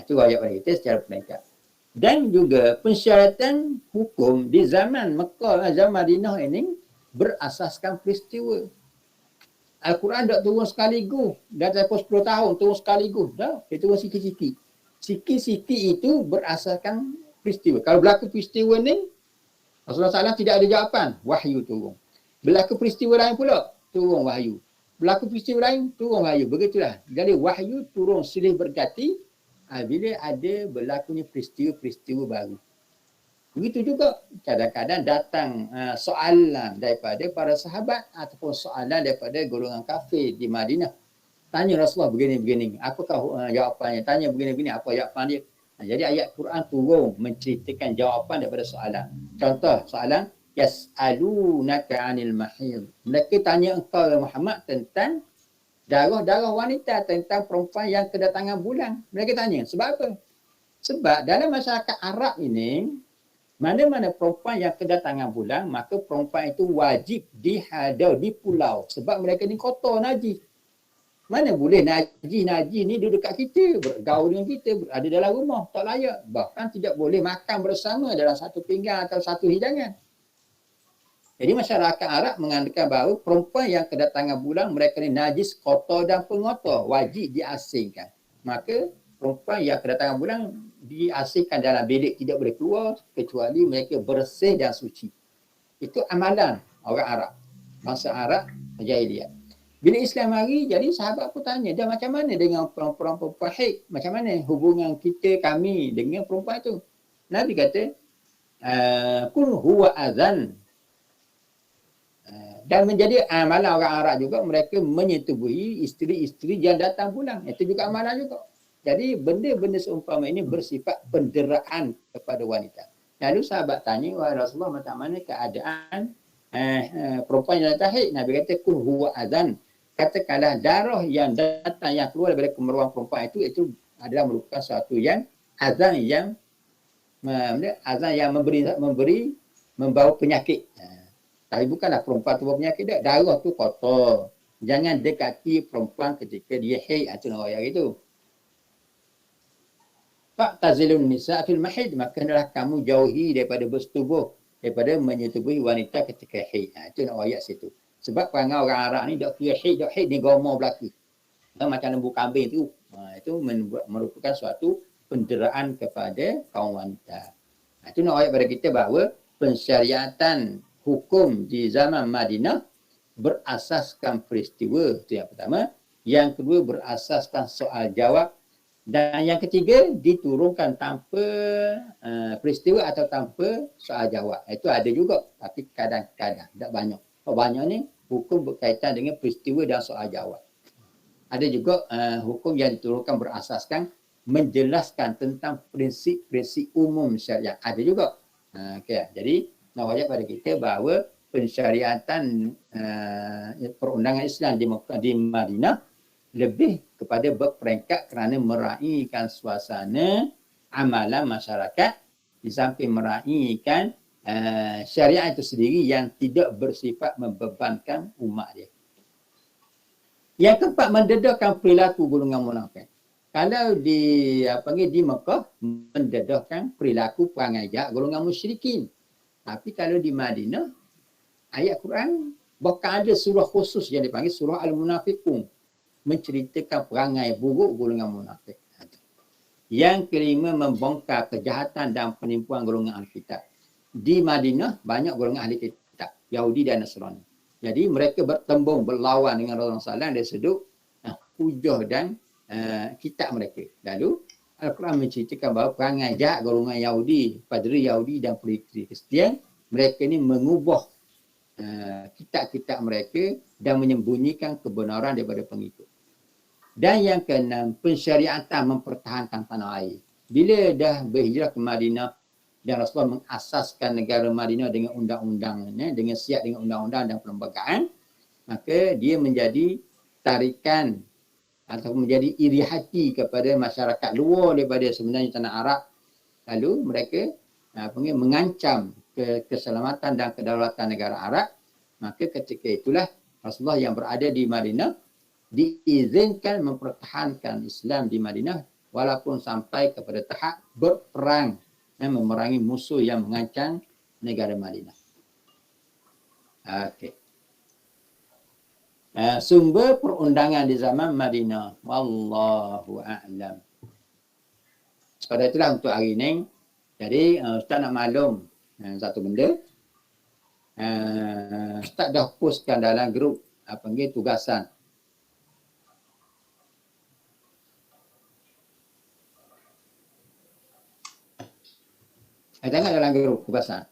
Itu ayat pada kita secara peringkat. Dan juga pensyaratan hukum di zaman Mekah, zaman Madinah ini berasaskan peristiwa. Al-Quran tak turun sekaligus. Dah tempoh 10 tahun turun sekaligus. Dah, dia turun sikit-sikit. Sikit-sikit itu berasaskan peristiwa. Kalau berlaku peristiwa ni, Rasulullah SAW tidak ada jawapan, wahyu turun. Berlaku peristiwa lain pula, turun wahyu. Berlaku peristiwa lain, turun wahyu. Begitulah. Jadi wahyu turun silih berganti bila ada berlakunya peristiwa-peristiwa baru. Begitu juga kadang-kadang datang soalan daripada para sahabat ataupun soalan daripada golongan kafir di Madinah. Tanya Rasulullah begini-begini, apakah jawapannya? Tanya begini-begini, apa jawapan dia? Jadi ayat Quran turun menceritakan jawapan daripada soalan. Contoh soalan, yas'alunaka 'anil mahid. Mereka tanya engkau Muhammad tentang darah-darah wanita, tentang perempuan yang kedatangan bulan. Mereka tanya, sebab apa? Sebab dalam masyarakat Arab ini, mana-mana perempuan yang kedatangan bulan, maka perempuan itu wajib dihadau di pulau. Sebab mereka ni kotor, najis. Mana boleh najis ni duduk dekat kita, bergaul dengan kita, berada dalam rumah, tak layak. Bahkan tidak boleh makan bersama dalam satu pinggan atau satu hidangan. Jadi masyarakat Arab mengandalkan bahawa perempuan yang kedatangan bulan, mereka ni najis, kotor dan pengotor, wajib diasingkan. Maka perempuan yang kedatangan bulan diasingkan dalam bilik, tidak boleh keluar kecuali mereka bersih dan suci. Itu amalan orang Arab, bangsa Arab jahiliah. Bila Islam mari, jadi sahabat pun tanya, dah macam mana dengan perempuan haid? Macam mana hubungan kami dengan perempuan itu? Nabi kata, kul huwa azan. Dan menjadi amalan orang Arab juga, mereka menyetubuhi isteri-isteri yang datang bulan. Itu juga amalan juga. Jadi benda-benda seumpama ini bersifat penderaan kepada wanita. Lalu sahabat tanya, wahai Rasulullah, macam mana keadaan perempuan yang datang haid, Nabi kata kul huwa adzan. Katakanlah darah yang datang yang keluar daripada kemeruang perempuan itu adalah merupakan sesuatu yang azan yang membawa penyakit. Tapi bukanlah perempuan tu bawa penyakit dah. Darah tu kotor. Jangan dekati perempuan ketika dia haid. Itu nak ayat itu. Fa'tazilun nisa fil mahid, maka hendaklah kamu jauhi daripada bersetubuh, daripada menyetubuhi wanita ketika haid. Itu nak ayat situ. Sebab perangai orang Arab ni dok kira haid ni gomor belaka. Macam lembu kambing tu. Itu merupakan suatu penderaan kepada kaum wanita. Itu nak ayat pada kita bahawa pensyariatan hukum di zaman Madinah berasaskan peristiwa. Itu yang pertama. Yang kedua berasaskan soal jawab. Dan yang ketiga diturunkan tanpa peristiwa atau tanpa soal jawab. Itu ada juga. Tapi kadang-kadang. Tak banyak. Banyak ni hukum berkaitan dengan peristiwa dan soal jawab. Ada juga hukum yang diturunkan berasaskan menjelaskan tentang prinsip-prinsip umum syariat. Ada juga. Okay. Jadi, nak wajib pada kita bahawa pensyariatan perundangan Islam di Madinah lebih kepada berperingkat kerana meraihkan suasana amalan masyarakat di samping meraihkan syariat itu sendiri yang tidak bersifat membebankan umat dia. Yang keempat, mendedahkan perilaku golongan munafik. Kalau di Mekah mendedahkan perilaku perangai jahat golongan musyrikin. Tapi kalau di Madinah ayat Quran bahkan ada surah khusus yang dipanggil surah Al-Munafiqun, menceritakan perangai buruk golongan munafik. Yang kelima, membongkar kejahatan dan penipuan golongan ahli kitab. Di Madinah banyak golongan ahli kitab, Yahudi dan Nasrani. Jadi mereka bertembung, berlawan dengan Rasulullah SAW dari sudut hujah dan kitab mereka. Lalu Al-Quran menceritakan bahawa perangai jahat golongan Yahudi, Padri Yahudi dan Perikri Kristian, mereka ni mengubah kitab-kitab mereka dan menyembunyikan kebenaran daripada pengikut. Dan yang keenam, pensyariatan mempertahankan tanah air. Bila dah berhijrah ke Madinah dan Rasulullah mengasaskan negara Madinah dengan undang-undang, dengan siap dengan undang-undang dan perlembagaan, maka dia menjadi tarikan atau menjadi iri hati kepada masyarakat luar daripada sebenarnya tanah Arab. Lalu mereka mengancam keselamatan dan kedaulatan negara Arab. Maka ketika itulah Rasulullah yang berada di Madinah diizinkan mempertahankan Islam di Madinah walaupun sampai kepada tahap berperang memerangi musuh yang mengancam negara Madinah. Okey. Sumber perundangan di zaman Madinah. Wallahu a'lam. Pada itulah untuk hari ini. Jadi Ustaz nak maklum satu benda. Ustaz dah postkan dalam grup tugasan. Tengok dalam grup tugasan.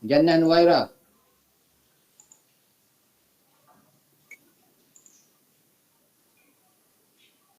Jannan Waira.